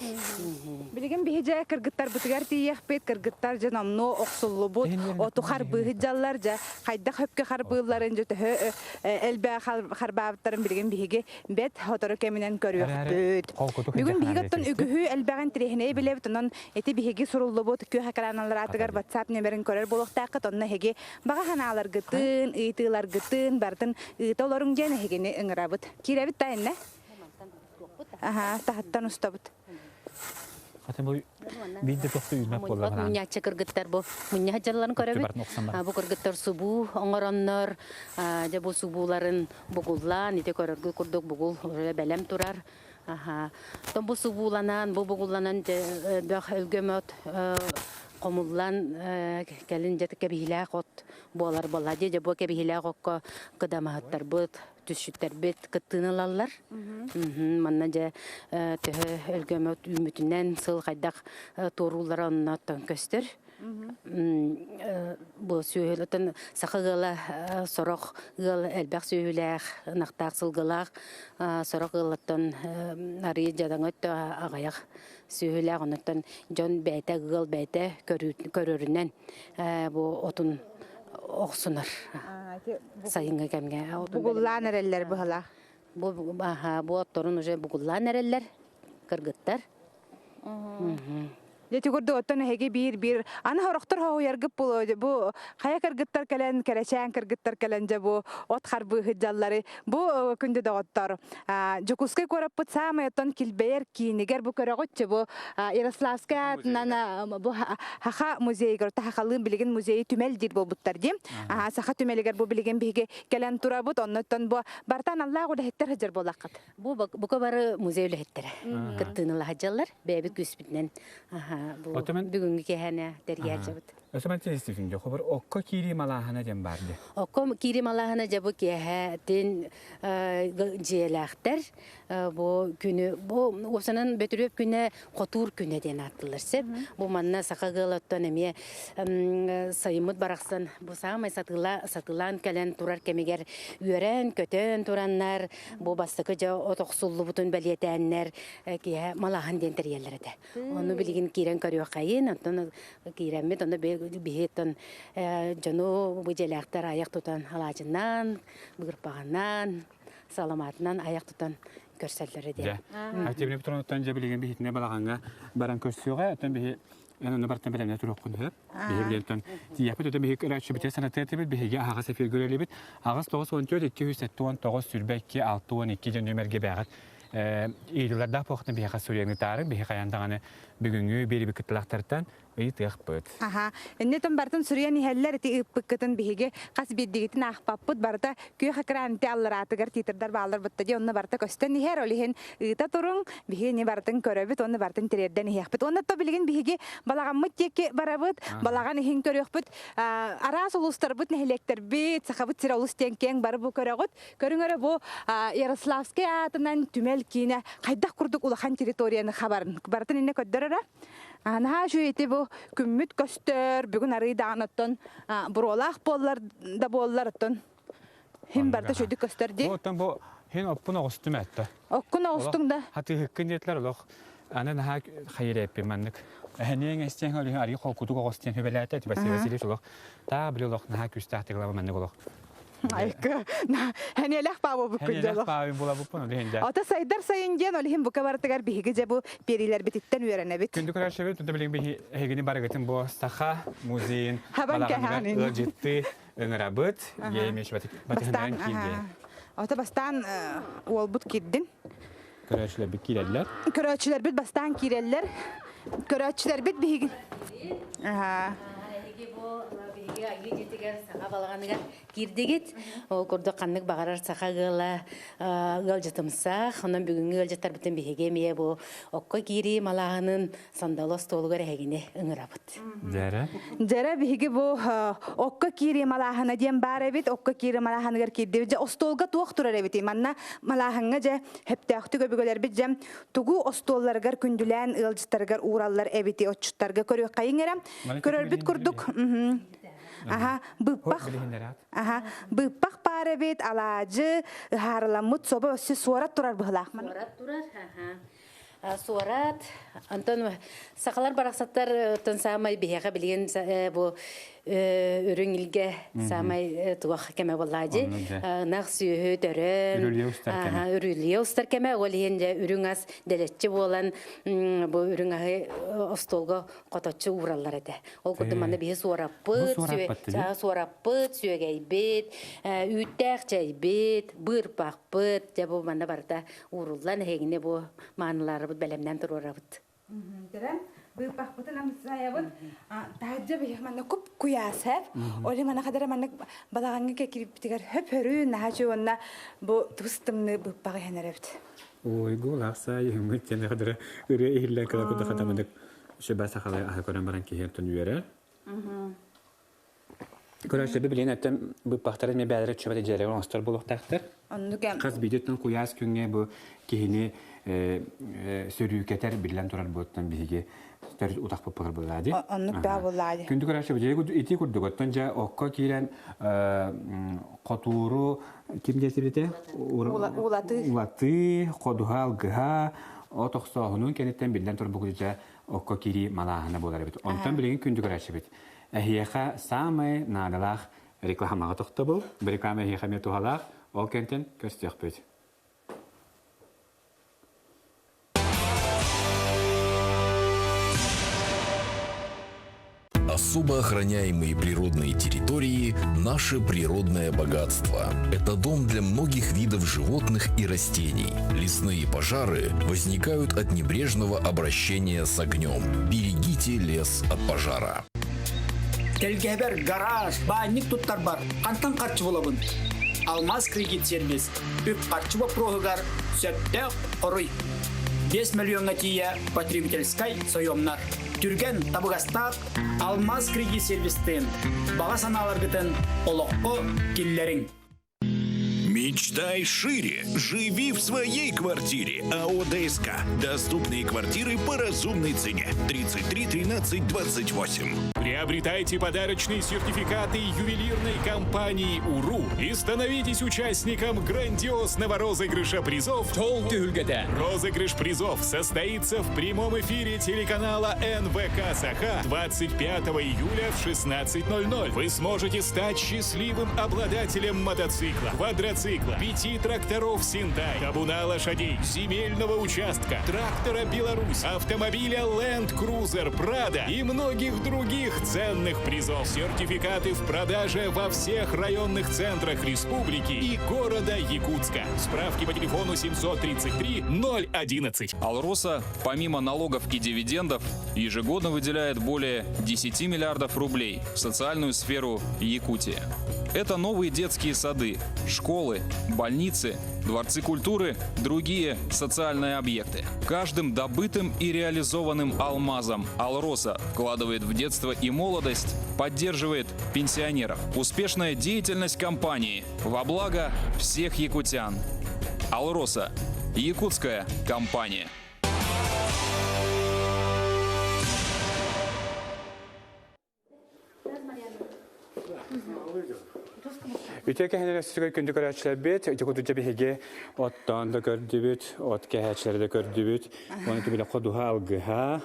Bilgin bihice kırgıtlar bıtıgar tiyek bit kırgıtlar janamno oksullu but otu harbıhıcallar ja kayda höpke harbıhların jöte elbe harbabıtların bilgin bihige bet hotoru keminen görüyor büt. Bugün bihigattan ügühü elbeğin tirehine bile butunan eti bihige sorullu but kö hakaranallar atıgar WhatsApp numerin körer buluqtaqat onna hege baga hanalar gıtın ıtılar gıtın bardın ıtolarun jene hegeni ıngırabıt kirabit da enne. Aha, tahattan ustabıt. Hatta bu bir de çok da yüzmek olur. Munya çakırgıtlar bu. Munya jalan körabit. Bu kırgıtlar subu, ongoranlar. Bu subuların bugullan, ite körgü kurduk bugul belem turar. Aha. Tam bu subulanan, bu bugulanan dah ölgömöt komullan gelin jete kebihila kot bolar bolaje je bu kebihila kokko kıdamahatlar bıt düşütler bit kıttınalarlar. Manna je töhö ölgömöt ümütünden sıl kaydak torullar ondan köster. Bu söyleten sakıgala sorok gıl elbaq söylək naqtaq sılgılaq sorok gılatan arı jadan öt ağayaq söylək ondan jon bəyte gıl bəyte körüründən bu otun oqsunar sayınga kemge bugullan ereller bu hala bu ottorun uje bugullan ereller kırgıttar. Jeti kurdu ottan hege bir ana horoktor ho yargıp bu kaya kırgıtlar kelen kereçen kırgıtlar kelence bu ot harbı hıcalları bu kunde dağıttar. Jukuske korapıt sama ottan kilbeyer ki niger bu karagoççu bu Yaroslavska nana bu haha muzeyi görte hakalın bilgin muzeyi tümeldir bu buttar dim. Saha tümeliger bu bilgin bihge kelen turabut ondan bu bartan Allah o lehetter hıcar bolaqat. Bu kabar muzeyle hettere. Kıttığını hıcallar bebek güspütnen. Bugünkü kehane deriyel jabıt. Ösemen testifin jo haber okko kiri malahana dem bardı. Okko kiri malahana jabı kehe tin jelakter bu günü bu osanın betürüp güne qotur güne den atılır sep. Bu manna sakagalattan emiye sayımıt baraksan bu sağmay satılan kelen turar kemiger üren kötön turanlar bu bastıkıca otoqsullu butun belyetenler kehe malahan den deriyellere de. Onu bilgin kiren karıyor kayın ondan kirenmet onda bihetten janu bu jelakter ayak tutan halacından bugurpağından salamatından ayak tutan görselleri de. Aktibine butun ottan jabilgen bihitne balaganga baran körsüge öten bihi yani bartan belemne turokun hep. Bihilden tiyapet öten bihi raçı bite sanatete bihi ağa sefer görelebit. Ağız 914 279 sürbekki 612 nömerge bağat. İyiler daha poxtun bihi qasuriyani tarın bihi qayandağını bugünkü bir kıtlaqtartan Итехпет. Ага. Эннетен бартын Сүриян иһэллэр ити ыппыккытын биһиге хас биддигитин ахпаппыт барта күй хакранти алларатыгар титердар баалар быттади онна барта көстөн иһэр олиһин ыта туруң биһи ни бартын көрөбүт онна бартын тирерден иһэхпит. Онна то билигин биһиге балагаммыт текке барабыт, балаган иһин көрөкпүт. Арас улустарбыт нехлектербит, сахабыт сира улус тенкең бары бу көрөгөт. Көрүңөрө бу Ярославский атынан түмел кине кайдак курдук улахан территорияны хабарын. Бартын инне көддөрөрө. Ана şu eti bu kümmüt köstör bugün arıyı anlattın burolaq bollar da bollar attın hem barda şöyle köstördi bu hen oppuna ostum etti okkuna ostun da hatta hıkkıniyetler olaq ana naha hayır yapayım manlık haniyen isteyen hali arıyı kokutu kostiyen hübelete tiba sevesiyle olaq ta bir olaq naha küstahtıqlama manlık olaq Ayka, hani leh baba bu kuydu. Hani leh baba bu labu punu dihinde. Ata saydar sayıngen olihim bu kabartıgar bihige bu periler bititten öğrenebit. Kündü kadar şey tunda bilin bihi hegini baragatın bu saha muzeyin balağını ciddi ngrabıt yemiş batından kildi. Ata bastan olbut kiddin. Köröçler bit kirediler. Köröçler bit bastan kirediler. Köröçler bit bihige. Aha. Гидитигер саха балаганыгар кирдегит. Ол курду каннык багарар саха гыла гылжытымсах. Онан бүгүнгү гылжыттар бүтүн биһиге мие бу окко кири малаганын сандалос толугар хегине ыңырабыт. Жара биһиги бу окко кири малахана диен бар эбит, окко кири малаханыгар кирди. Же остолга туох турар эбит. Манна малаханга же хептахты көбөгөлөр бит же тугу остолларгар күндүлән ылжыттаргар ураллар эбити отчуттарга көрө кайыңера. Көрөрбүт курдук. Аха, быппах пары бит алажы харламут соба өсі суарат турар быхлах. Суарат турар, суарат. Антон сақалар барақсаттар тон самай бияға білген бу үрүңилге самай туақ кеме боллажы. Нақ сүйі төрін, үрілия ұстар кеме, ол енде үріңас дәлетчі болан бу үріңағы остолға қотатчы уралар әді. Ол күрді маны бейі суараппыт, сүйегейбет, үттәқ жайбет, бұрпақпыт, жабу маны барда уруллан хегіне бу манылары бұд бәлемнен тұрурабыт. Быпахпытын амсаябыт. Тажа бих манна күп куясап. Оле мана кадара манна балаганга кекирип тигер хөп хөрү нахачы онна бу тустымны быппага хенерепт. Ой, голакса юмыт тене кадара үрө ихилле кала куда хатамадык. Шебаса кала акоран баран киһертон үйөрө. Көрөшө билен аттам быпахтары ме бәдәре чөбәдә җәре онстар булыктактыр. Оннуга Кыз бидеттен куяс күнгә бу киһини сөрүкетер билен турар буттан биһиге төр утак попар булады. Оннук ба булады. Күндү көрөшө бежеге ити курдук оттон жа окко кирен котуру кимге сибете? Улаты, кодугал гыга, отоксоһунун кенеттен билен тур бугуҗа окко кири малахана болар бит. Онтан билген күндү көрөшө бит. Эхиеха самый надалах рекламага тохтобул. Бир реклама эхиеха метухалах, ол кентен көстөк бит. Особо охраняемые природные территории – наше природное богатство. Это дом для многих видов животных и растений. Лесные пожары возникают от небрежного обращения с огнем. Берегите лес от пожара. Телгебер, гараж, банник туттар бар. Антан карчы болабын. Алмаз кредит сервис. Үп карчы боп прогыгар. Сөптек коруй. 5 миллионга тия потребительской соемнар. Түрген табыгастак Алмаз кредит сервистен. Бага саналар битен олоққо киллерин. Мечтай шире. Живи в своей квартире. АО ДСК. Доступные квартиры по разумной цене. 33 13 28. Приобретайте подарочные сертификаты ювелирной компании «Уру» и становитесь участником грандиозного розыгрыша призов «Толтюльгата». Розыгрыш призов состоится в прямом эфире телеканала НВК «Саха» 25 июля в 16:00. Вы сможете стать счастливым обладателем мотоцикла, квадроцикла, 5 тракторов «Синтай», табуна лошадей, земельного участка, трактора «Беларусь», автомобиля Land Cruiser Prado и многих других ценных призов. Сертификаты в продаже во всех районных центрах республики и города Якутска. Справки по телефону 733-011. Алроса, помимо налогов и дивидендов, ежегодно выделяет более 10 миллиардов рублей в социальную сферу Якутии. Это новые детские сады, школы, больницы, дворцы культуры, другие социальные объекты. Каждым добытым и реализованным алмазом Алроса вкладывает в детство и молодость, поддерживает пенсионеров. Успешная деятельность компании во благо всех якутян. Алроса. Якутская компания. Үтө кәһәнәләр көндү көрәчләр бит, үтө җәбиһеге оттан да көрдүбүт, от кәһәчләр да көрдүбүт. Моны кебеле кодуга алгыга,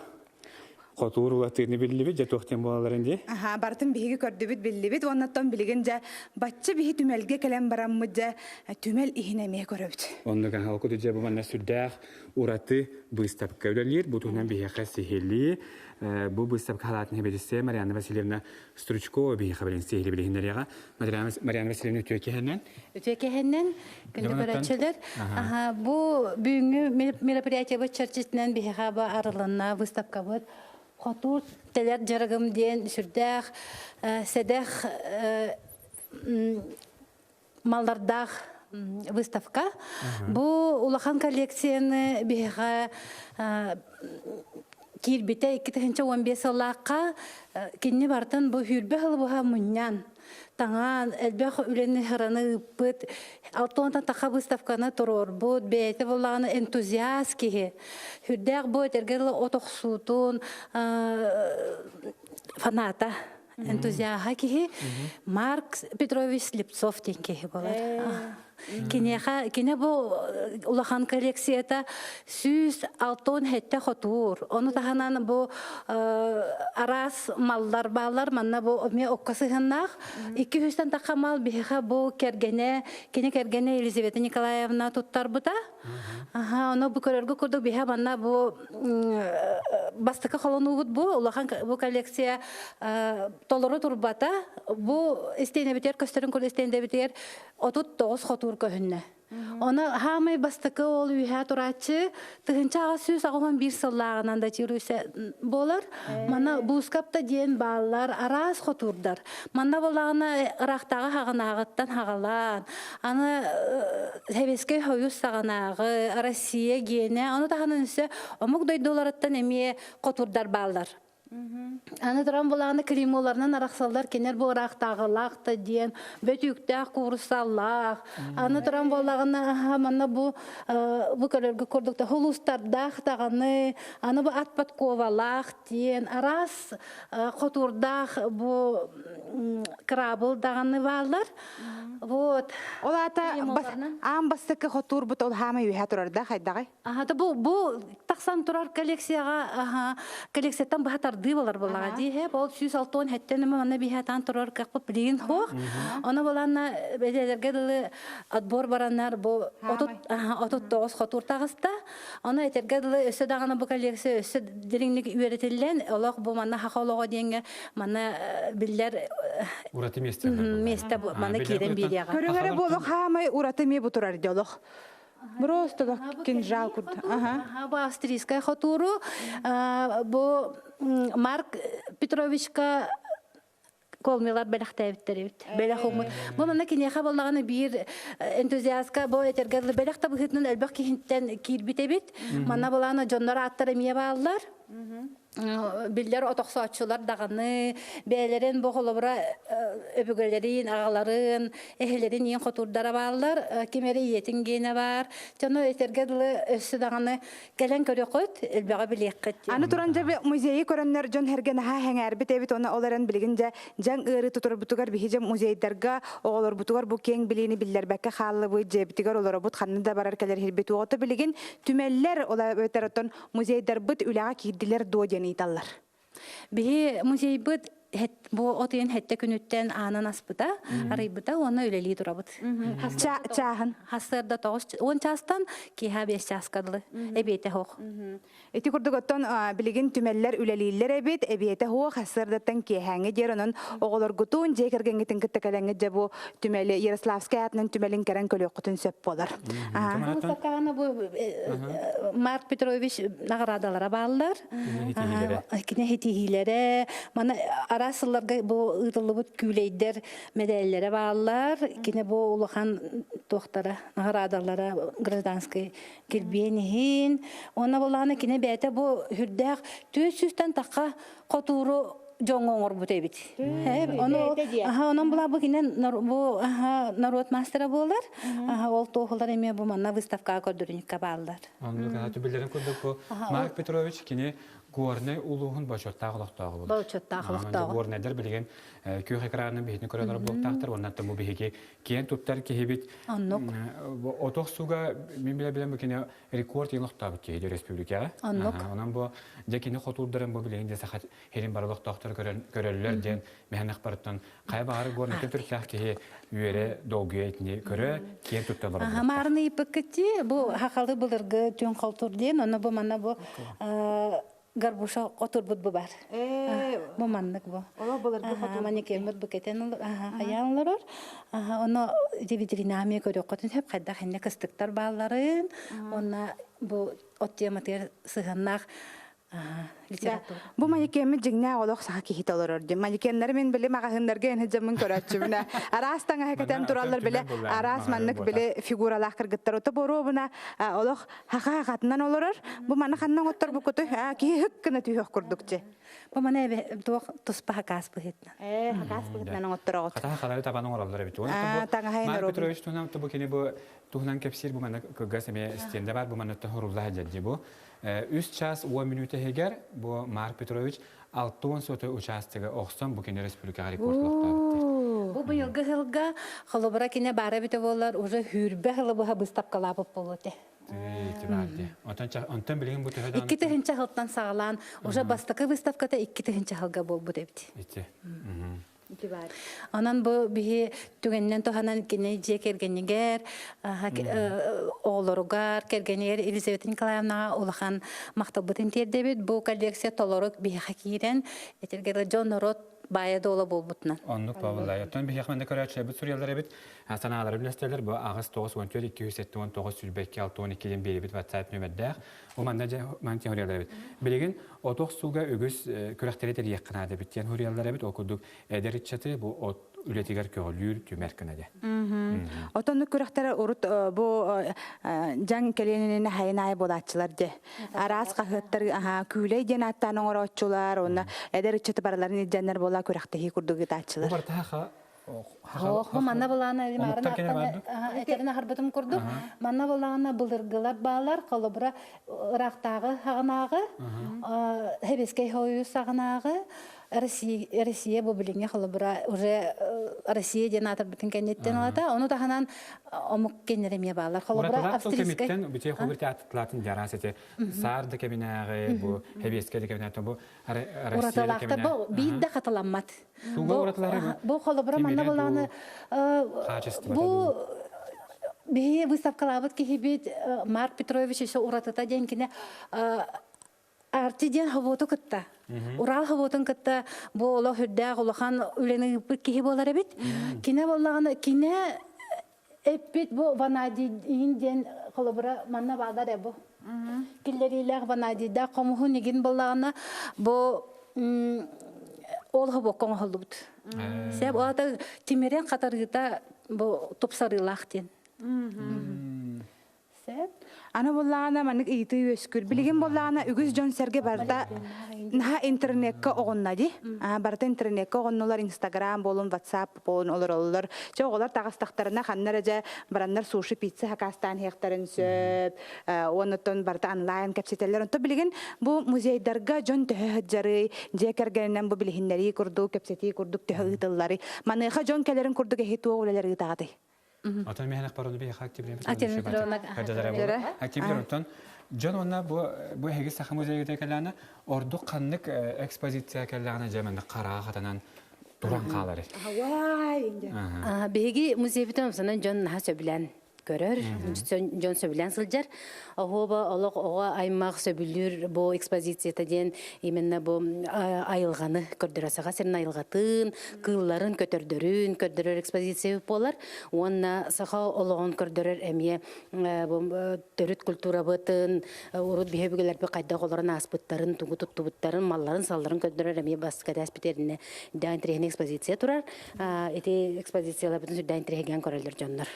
котуру атыны биллибит, жа тохтен балаларынды. Аха, бартын биһиге көрдүбүт биллибит, оннаттан билген жа бачча биһи түмелге келем бараммы жа түмел ихинеме көрөбүт. Онда хан халкы дә бу манна сүддәх ураты быстап кәүләләр, бу туһнан биһиге сехели. Бу быстап халатны белесе Марьяна Васильевна Стручкова биһиге белән сехели билгәннәргә. Марьяна Васильевна төкәһеннән. Төкәһеннән көндә көрәчләр. Аха, бу бүгенге мероприятие бу чарчитнән биһиге ба арылына выставка бу. Хотур телер жаргым ден сүрдәх седех маллардах выставка. Бу улахан коллекцияны биһига кирбите 2015 еллакка кинне бартын бу хүрбе хыл буга муньян. Таңан элбэх үлени хыраны ыппыт алтонтан таха выставканы турор бут бейте буллаганы энтузиаст киһи хүрдәк бу этергел отохсутун фаната энтузиаха киһи Марк Петрович Слепцов тен киһи болар. Кине бу улахан коллекцията сүз алтон хетте хотур. Оны таханан бу арас маллар балар манна бу ме оккасыгыннах 200-тан така мал биха бу кине кергене Елизавета Николаевна туттар бута. Оны бу көрөргө курдук биха манна бу бастыкы холонубут бу улахан бу коллекция толору турбата. Бу истене битер көстөрүн курд истенде битер 39 хотур көһүннө. Она хамай бастыкы ол үйһә турачы тыгынча сүз агыман бир сыллагынан да жирүсө болар. Мана бускапта ден баллар арас хотурдар. Манда болагына ырактагы хагынагыттан хагалан. Аны Советский Союз саганагы, Россия гене, аны таханынсы омук дойдоларыттан эме хотурдар баллар. Аны туран булагына кремоларынан араксалдар кенер бу ырактагылакта ден бөтүктәк курсаллак. Аны туран булагына манна бу көрөргө көрдүктө холустардак таганы, аны бу атпатковалак ден арас хотурдак бу крабыл даганы баллар. Вот. Олата ам бастыкы хотур бут ол хама үйһә турарда хайдагы. Бу таксан турар коллекцияга коллекциядан бахатар дыбалар булага дие. Бол 106 хеттен мана бихатан турар капып билген хох. Аны буланна беделерге отбор бараннар бу отот 9 хотур тагыста. Аны этерге өсө даганы бу коллекция өсө диринлик үйрөтүлгөн. Алак бу мана хакалага деңге мана биллер ураты месте. Месте мана кирен биряга. Көрөңөрө болок хамай ураты ме бу турар диолог. Просто да кинжал курд. Бу австрийская хотуру. Бу Марк Петровичка колмилар белехтебиттерибит. Белехумы. Бу мана кинеха боллаганы бир энтузиастка бу этергерле белехта быхытнын элбек кихинтен кирбитебит. Мана боланы жоннор аттары мие баалар. Биллер отоксоочулар даганы бээлерин боголобура өбүгөлерин агаларын эхелерин ен хотурдара баалар кемери иетин гене бар жана этергеле өссү даганы келен көрөкөт элбега билеккет аны туран жабы музейи көрөннөр жон херген хеңер битебит оны оларын билгинже жан ыры тутур бутугар бихиже музейдерга оголор бутугар бу кең билини биллер бекке халлы бу жебитигер олор бут ханында барар келер хилбет угото билигин түмеллер ола өтеротон музейдер бут үлага кирдилер доден италлар. Бихи музей бут бу отын хетте күнүттен анан аспыта, арыйбыта, оны үлели турабыт. Чахан. Хастырда 10 частан киха 5 часкадылы. Эбете хох. Эти курдуготтон билигин түмеллер үлелилер эбит, эбете хох хастырдаттан кихаңы жеронун оголор гутун жекергеңитин кыттакалаңы жабу түмели Ярославская атнын түмелин керен көлөккутун сөп болар. Саканы бу Марк Петрович наградалара баалар. Кине хетихилере, мана арасыларга бу ытылыбыт күлейдер медальлere баалар. Кине бу улахан доктора наградалара гражданский келбенихин. Она буланы кине бәте бу хүрдәк 400-тан така котуру жоңоңор бутебит. Онон була бу кине бу народ мастера болар. Ол тохулар эме бу манна выставка көрдүрүнүккө баалар. Анын түбөлөрүн көрдүк бу Марк Петрович кине Горный улуғын бачоттағылықтағы болды. Бачоттағылықтағы. Горнайдар білген көк экранын бейітіні көрелер болықтақтыр. Оннан да бұл бейге кейін тұттар кейбет. Отоқ суға мен білем бүкіне рекорд елықтабыт кейді республикаға. Онан бұл декені қотулдырын бұл білген де сақат херін барылықтақтыр көрелілер ден мәхінақ барыттан қай бағары горнайдар түрсақ кейі үйері долгүйе етіне көрі кейін тұттар бар. Марыны ипіккетті бұл хақалы бұлырғы түйін қалтур ден, оны бұл мана бұл гарбуша отур бут бар. Бу маннык бу. Ола буларга хотур. Мане кемер букетен аянлар. Оны ветеринария көрөкөтүн хеп кайда хенне кыстыктар балларын. Оны бу оттематер сыганнак Бу маякемме жигнә олох саха кихит олорор. Маякеннәр мен биле магазиннарга эн хәҗәмен көрәчүбенә. Арастан хакатан тураллар биле арас маннык биле фигуралар кыргыттар ота боробына олох хака хатнан олорор. Бу маны ханнан оттор бу көтө ки хыккына түйөк курдукчы. Бу маны тох туспа хакас бу хетна. Хакас бу хетнан оттор. Хата халары табанын ораллар бит. Мар Петрович тунам табу кене бу тухнан кепсир бу маны көгәсеме стенде бар бу маны тохурулла җәҗҗи бу. 3 час 10 минуты хегер бу Марк Петрович 6 соты участогы оксон бу кене республика рекордлыктар. Бу быелгы хылга халыбыра кине бары бите болар уже хүрбе хылыбы быстапкалап болоте. Онтан билген бу төһәдән. 2 тыгынча хылтан сагалан уже бастакы выставката 2 тыгынча хылга болбу дебит. Анан бу бихи түгеннен тоханан кине же кергенигер олоругар кергенигер Елизавета Николаевна улахан мактабытын тердебит бу коллекция толорок бихи хакирен этергер Джон Рот бая дола болбутнан. Оннук бабылай. Оттан бихи хманда көрәчә бит Суриялар бит. Саналар биләстәләр бу агыс 9 279 Сүлбәккә 612 бери бит WhatsApp нөмердә. У манда ман теориялар бит. Билеген отох суга үгүс көрәктәре якынады бит. Ян Суриялар бит окудук эдеричәте бу от үлетигәр көгөлүр түмәркенәдә. Отонны көрәктәре урут бу жан келенене хайнай болатчылар де. Арас кахыттар күләй ден аттан оңорочулар, оны эдеричәте барларын җаннар бола көрәктәһи курдугы тачылар. Бу бартаха Хо манна булана марына этерне харбатым курдук. Манна булана булыргылар балар калыбыра рактагы хагынагы хебескей хою сагынагы Россия бу билиңе калыбыра уже Россия денатыр бүтүн кенеттен алата. Оны таханан омук кенереме балар калыбыра австрийский. Кемиттен бите хоберти атлатын жарасете сарды кеминагы бу хебеске кеминато бу Россия кеминагы. Бу бидде каталаммат. Бу калыбыра манна буланы бу бе выставкалабыт кихибит Марк Петрович еще уратата денкине артиден хавото кытта. Урал хавотын кытта бу оло хүддә улахан үлени кихи болар бит. Кине боллаганы кине эппит бу ванади инден калыбыра манна балдар бу. Киллерилер ванади да комуху нигин боллаганы бу ол хабокон халдут. Себ ата тимерен катарыта бу топсарылахтен. Себ аны боллана манык ити өскүр. Билген боллана үгүз жон серге барда наха интернетке огоннади. Барда интернетке огоннолар Instagram болун, WhatsApp болун олар. Чоголар тагыстактарына ханнарыжа бараннар суши пицца хакастан хектарын сөп. Онотон барда онлайн кепсетелер. Онто билген бу музейдарга жон төһөҗәры, жекергеннән бу билгеннәри курду, кепсети курдук төһөйтыллары. Маныга жон келерин курдук хиту олары тагы. Atan mehnek parodu bir aktivite. Aktivite ondan. Can ona bu hegi saha müzeye giderken ordu kanlık ekspozitsiya kellerine cemenle kara hatanan duran kalları. Vay. Begi müzeye bitem sana John hasa bilen görür. John söbilen sılcar. Ahoba Allah oğa aymaq söbülür bu ekspozitsiyada den imенно bu ayılğanı kördürəsəğə senin ayılğatın, qılların kötürdürür ekspozisiya bolar. Ona sağa olağın kördürür əmiyə bu törüt kultura batın, urut bihebigeler bir qayda qoların asbıtların, tungu tuttubutların, malların, salların kördürür əmiyə basqa dəspiterine dain trehen ekspozisiya turar. Eti ekspozisiyalar bütün dain trehen körəldir canlar.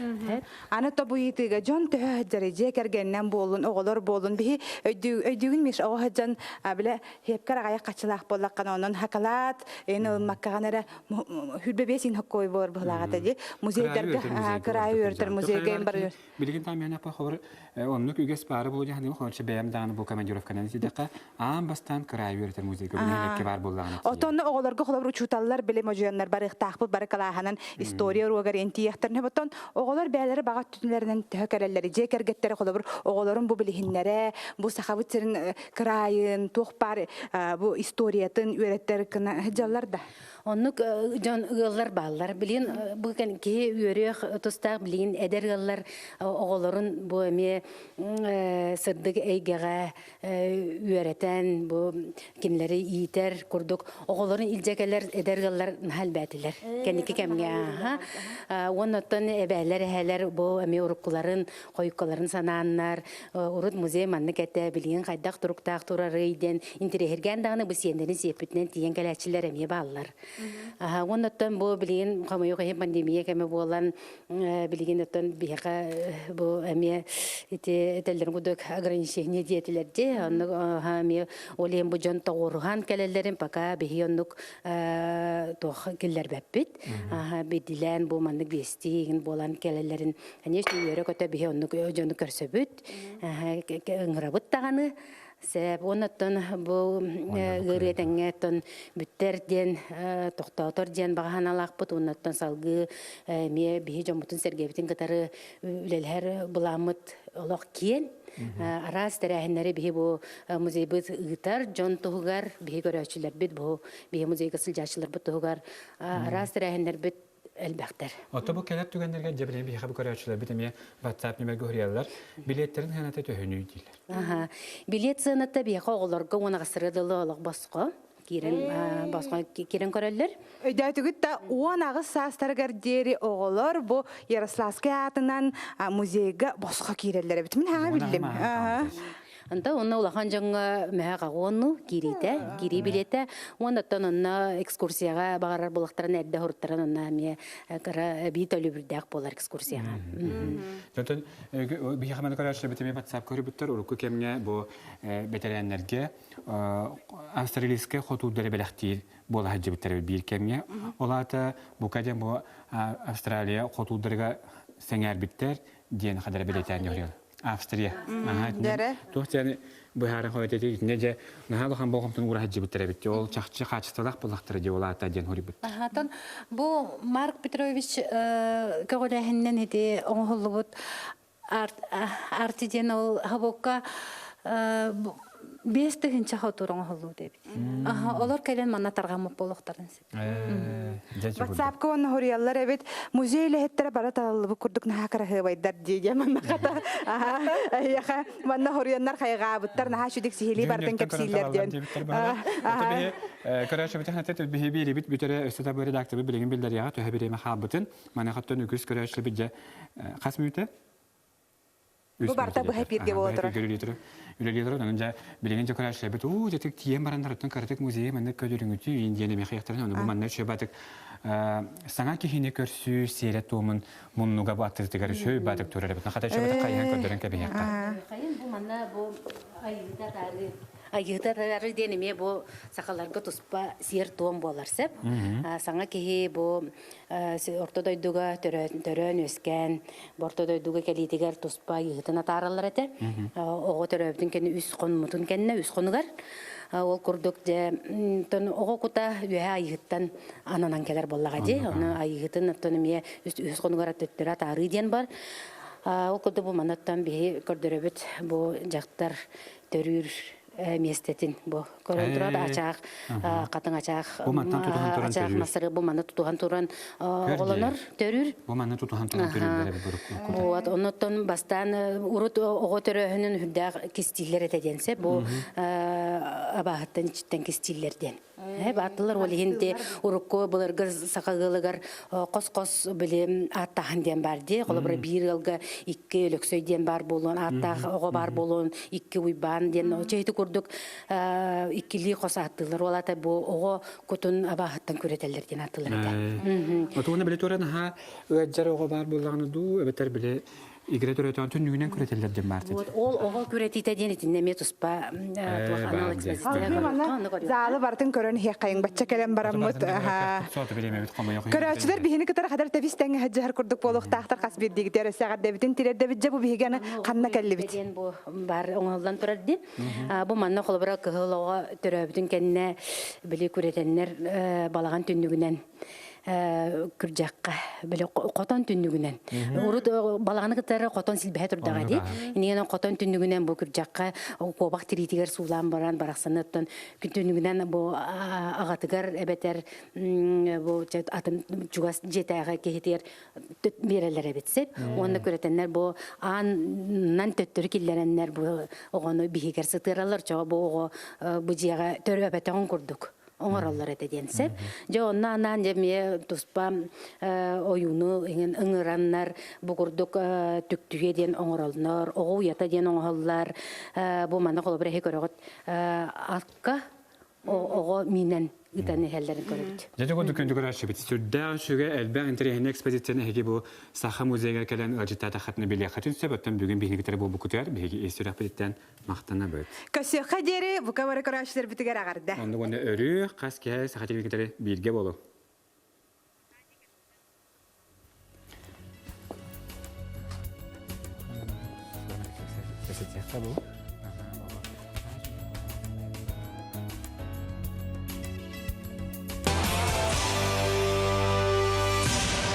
Ana bu yitiga jon töһәҗәре җекергәннән болун оголор болун бихи өйдүгүн миш оһаҗан абла хепкара гая качылак боллаккан онон хакалат эне макканара хүлбебесин хаккой бор булагата ди музейдерге край өртер музейге бар билген тамяна па хор оннук үгес бары бу жаһаны хорча бәям даны бу командировкадан сидәка ам бастан край өртер музейге бүленекке бар буллаган отонны оголорго холор учуталлар биле мөҗәннәр бар ихтахбы бар калаханан история ругар энтиехтерне бутон оголор бәләре багат түнләреннән төһәкәрәләре җекергәттәре холор оголорун бу билһиннәре бу сахабыттырын крайын тохпар бу историятын үрәттер кына җалларда Оннук жон ыллар баллар билин бу кен ки үрөк тустак билин эдер ыллар оголорун бу эме сырдык эйгеге үйрөтен бу кинлери иитер курдук оголорун илжекелер эдер ыллар халбатилер кеники кемге оннотон эбелер хелер бу эме уруккуларын койкаларын санааннар урут музей манны кете билин кайдак туруктак турарыйден интерехерген дагы бу сендерин сепитнен тиен келечилер эме баллар. Оннотон бу билин камыйга пандемия кеме болан билин оттон бияка бу эме этелер гудок ограничение диетелерде онны хами олем бу жон тогурган келелерин пока бихионнук тох киллер беппит бидилен бу манны бестиген болан келелерин конечно йөрөк өтө бихионнук жонну көрсөбүт ыңырабыт таганы Сәп оннаттан бу гыретеңеттен бүттерден токтотор ден баганалакпыт оннаттан салгы ме бии жомутун сергебитин катары үлелер буламыт олох киен арас терәһеннәре бии бу музейбыт ыгытар жон тугар бии көрөчүлөр бит бу бии музейга сылжачылар бу тугар арас терәһеннәр бит элбәктер. Ото бу келет түгәннәргә җәбрән бихә бу көрәчләр бит әмә WhatsApp нәмәгә хөрияллар. Билеттерин хәнәтә төһөнү диләр. Билет сынатта бихә оголорга уна гасырдылы олык баска. Кирен баска кирен көрәлләр. Өйдәтүгүт та 10 агыс састаргар дери оголор бу Ярославская атынан музейга баска кирелләр бит. Мин һәм биллем. Анда онна улахан жаңга мәһәгә онну кирите, кири билете, оннан онна экскурсияга багарар булактарын әддә хурттаран онна ме кара бит өлүбүрдәк болар экскурсияга. Тотон бия хәмән карашлы битеме WhatsApp көрүбүттер, урку кемгә бу ветеринәргә австралийская хотудары беләхтир була хаҗибиттер бир кемгә. Олата бу кадәм бу Австралия хотудырга сәңәр биттер дигән хәбәр беләтән йөргән. Австрия. Тут yani bu her hayat ettiği nece nahalı han boğumtun uğra hacı bitirebitti. Ol çakçı kaçtılak bulaktırıcı ola tajen horibut. Tan bu Mark Petrovich kağıdahinden hedi onhulubut artiden ol habokka Бестеген чахатуран холу деп. Олар келен мана таргамып болуктарын. WhatsApp-ка он хорияллар эбит музейле хеттер барат алып курдук нахакара хыбайдар диге манна ката. Яха манна хорияннар хайга буттар наха шудик сихили бартын кепсиллер ден. Көрәшә битән тәтә бихеби бит битере өстә бу редактор билеген билдер яга төһәбире мәхәббәтен мана хаттан үгүз көрәшле битҗә хасмыйты. Бу барта бу хәпиргә булыр. Үлелер онда билеген жакырашла бит уу жетек тием барандардан картек музей менде көдөрүңүтү индияне мехияктарын аны бу манна шөбатык саңа кихине көрсү серет томун муннуга баттыртыгар шөй батык төрөр бит хата шөбатык кайган көдөрөн кебеякка Кайын бу манна бу айыдары денеме бу сакаларга туспа сер том боларсып саңа кихи бу ортодойдуга төрөн өскән ортодойдуга келитигер туспа йытына таралар эте ого төрөбүтүн кени үс конмутун кенне үс конугар ол курдук же тон ого кута үе айыттан ананан келер боллага же аны айытын тонуме үс конугар төттөрө тары ден бар ол курду бу манаттан бии көрдөрөбүт бу жактар төрүр местетин бу көрөндүрөт ачак катын ачак ачак масыры бу маны тутуган туран оголонор төрүр бу маны тутуган туран төрүр вот оннотон бастан урут ого төрөһүнүн хүрдө кистилер этеденсе бу абааттан читтен кистиллерден батылар олигинде урукко буларга сакагылыгар кос билем аттахан ден бар ди колобра бир ылга 2 өлөксөйден бар болон аттах ого бар болон 2 уйбан ден чейти курдук 2ли кос аттылар олата бу ого кутун абааттан күрөтелерден аттылар да отуна билеторан ха ыджар ого бар болгону ду эбетер биле игретөрөтөн түнүгүнөн күрөтелерден барды вот ол ого күрөтите денетин неме туспа залы бартын көрөн хекайын бачча келен бараммыт көрөчүлөр бихини кытар кадар табистен хаҗар курдук болук тахтар кас бирдиги тересага дебитин тирде бит бу бигени канна келлибит бу бар оңолдан турарди бу манна колбара кылого төрөбүтүн кенне били күрөтеннер балаган түнүгүнөн күржаққа бөле қотон түндігінен. Урут балағаны кытары қотон силбәе турдага ди. Инеген қотон түндігінен бу күржаққа кобак тиритигер суулан баран бараксанаттан күндүгүнен бу агатыгар эбетер бу атын жугас жетайга кехетер берелер эбетсеп. Онда көрөтөннөр бу аннан төттөр киллереннер бу огону бихигер сытыралар чого бу жага төрөбөтөн курдук. Оңораллар этеденсеп. Жо оннан жеме туспа оюну ыңыраннар бугурдук түктүге ден оңоралнар, ого уята ден оңоллар. Бу мана колобре көрөгөт атка ого минен итаны хеллерин көрөт. Жада году көндү көрөшү бит. Сүрдө шуга элбен интернет экспозицияны хеге бу саха музейге келен ажитата хатны биле хатын себептен бүгүн бигингитер бу букутер биги эсүрөп биттен мактана бөт. Көсөккө дери бу кабары көрөшүлөр битигер агарда. Онда гону өрү каскэ сахати бигингитер билге болу. Это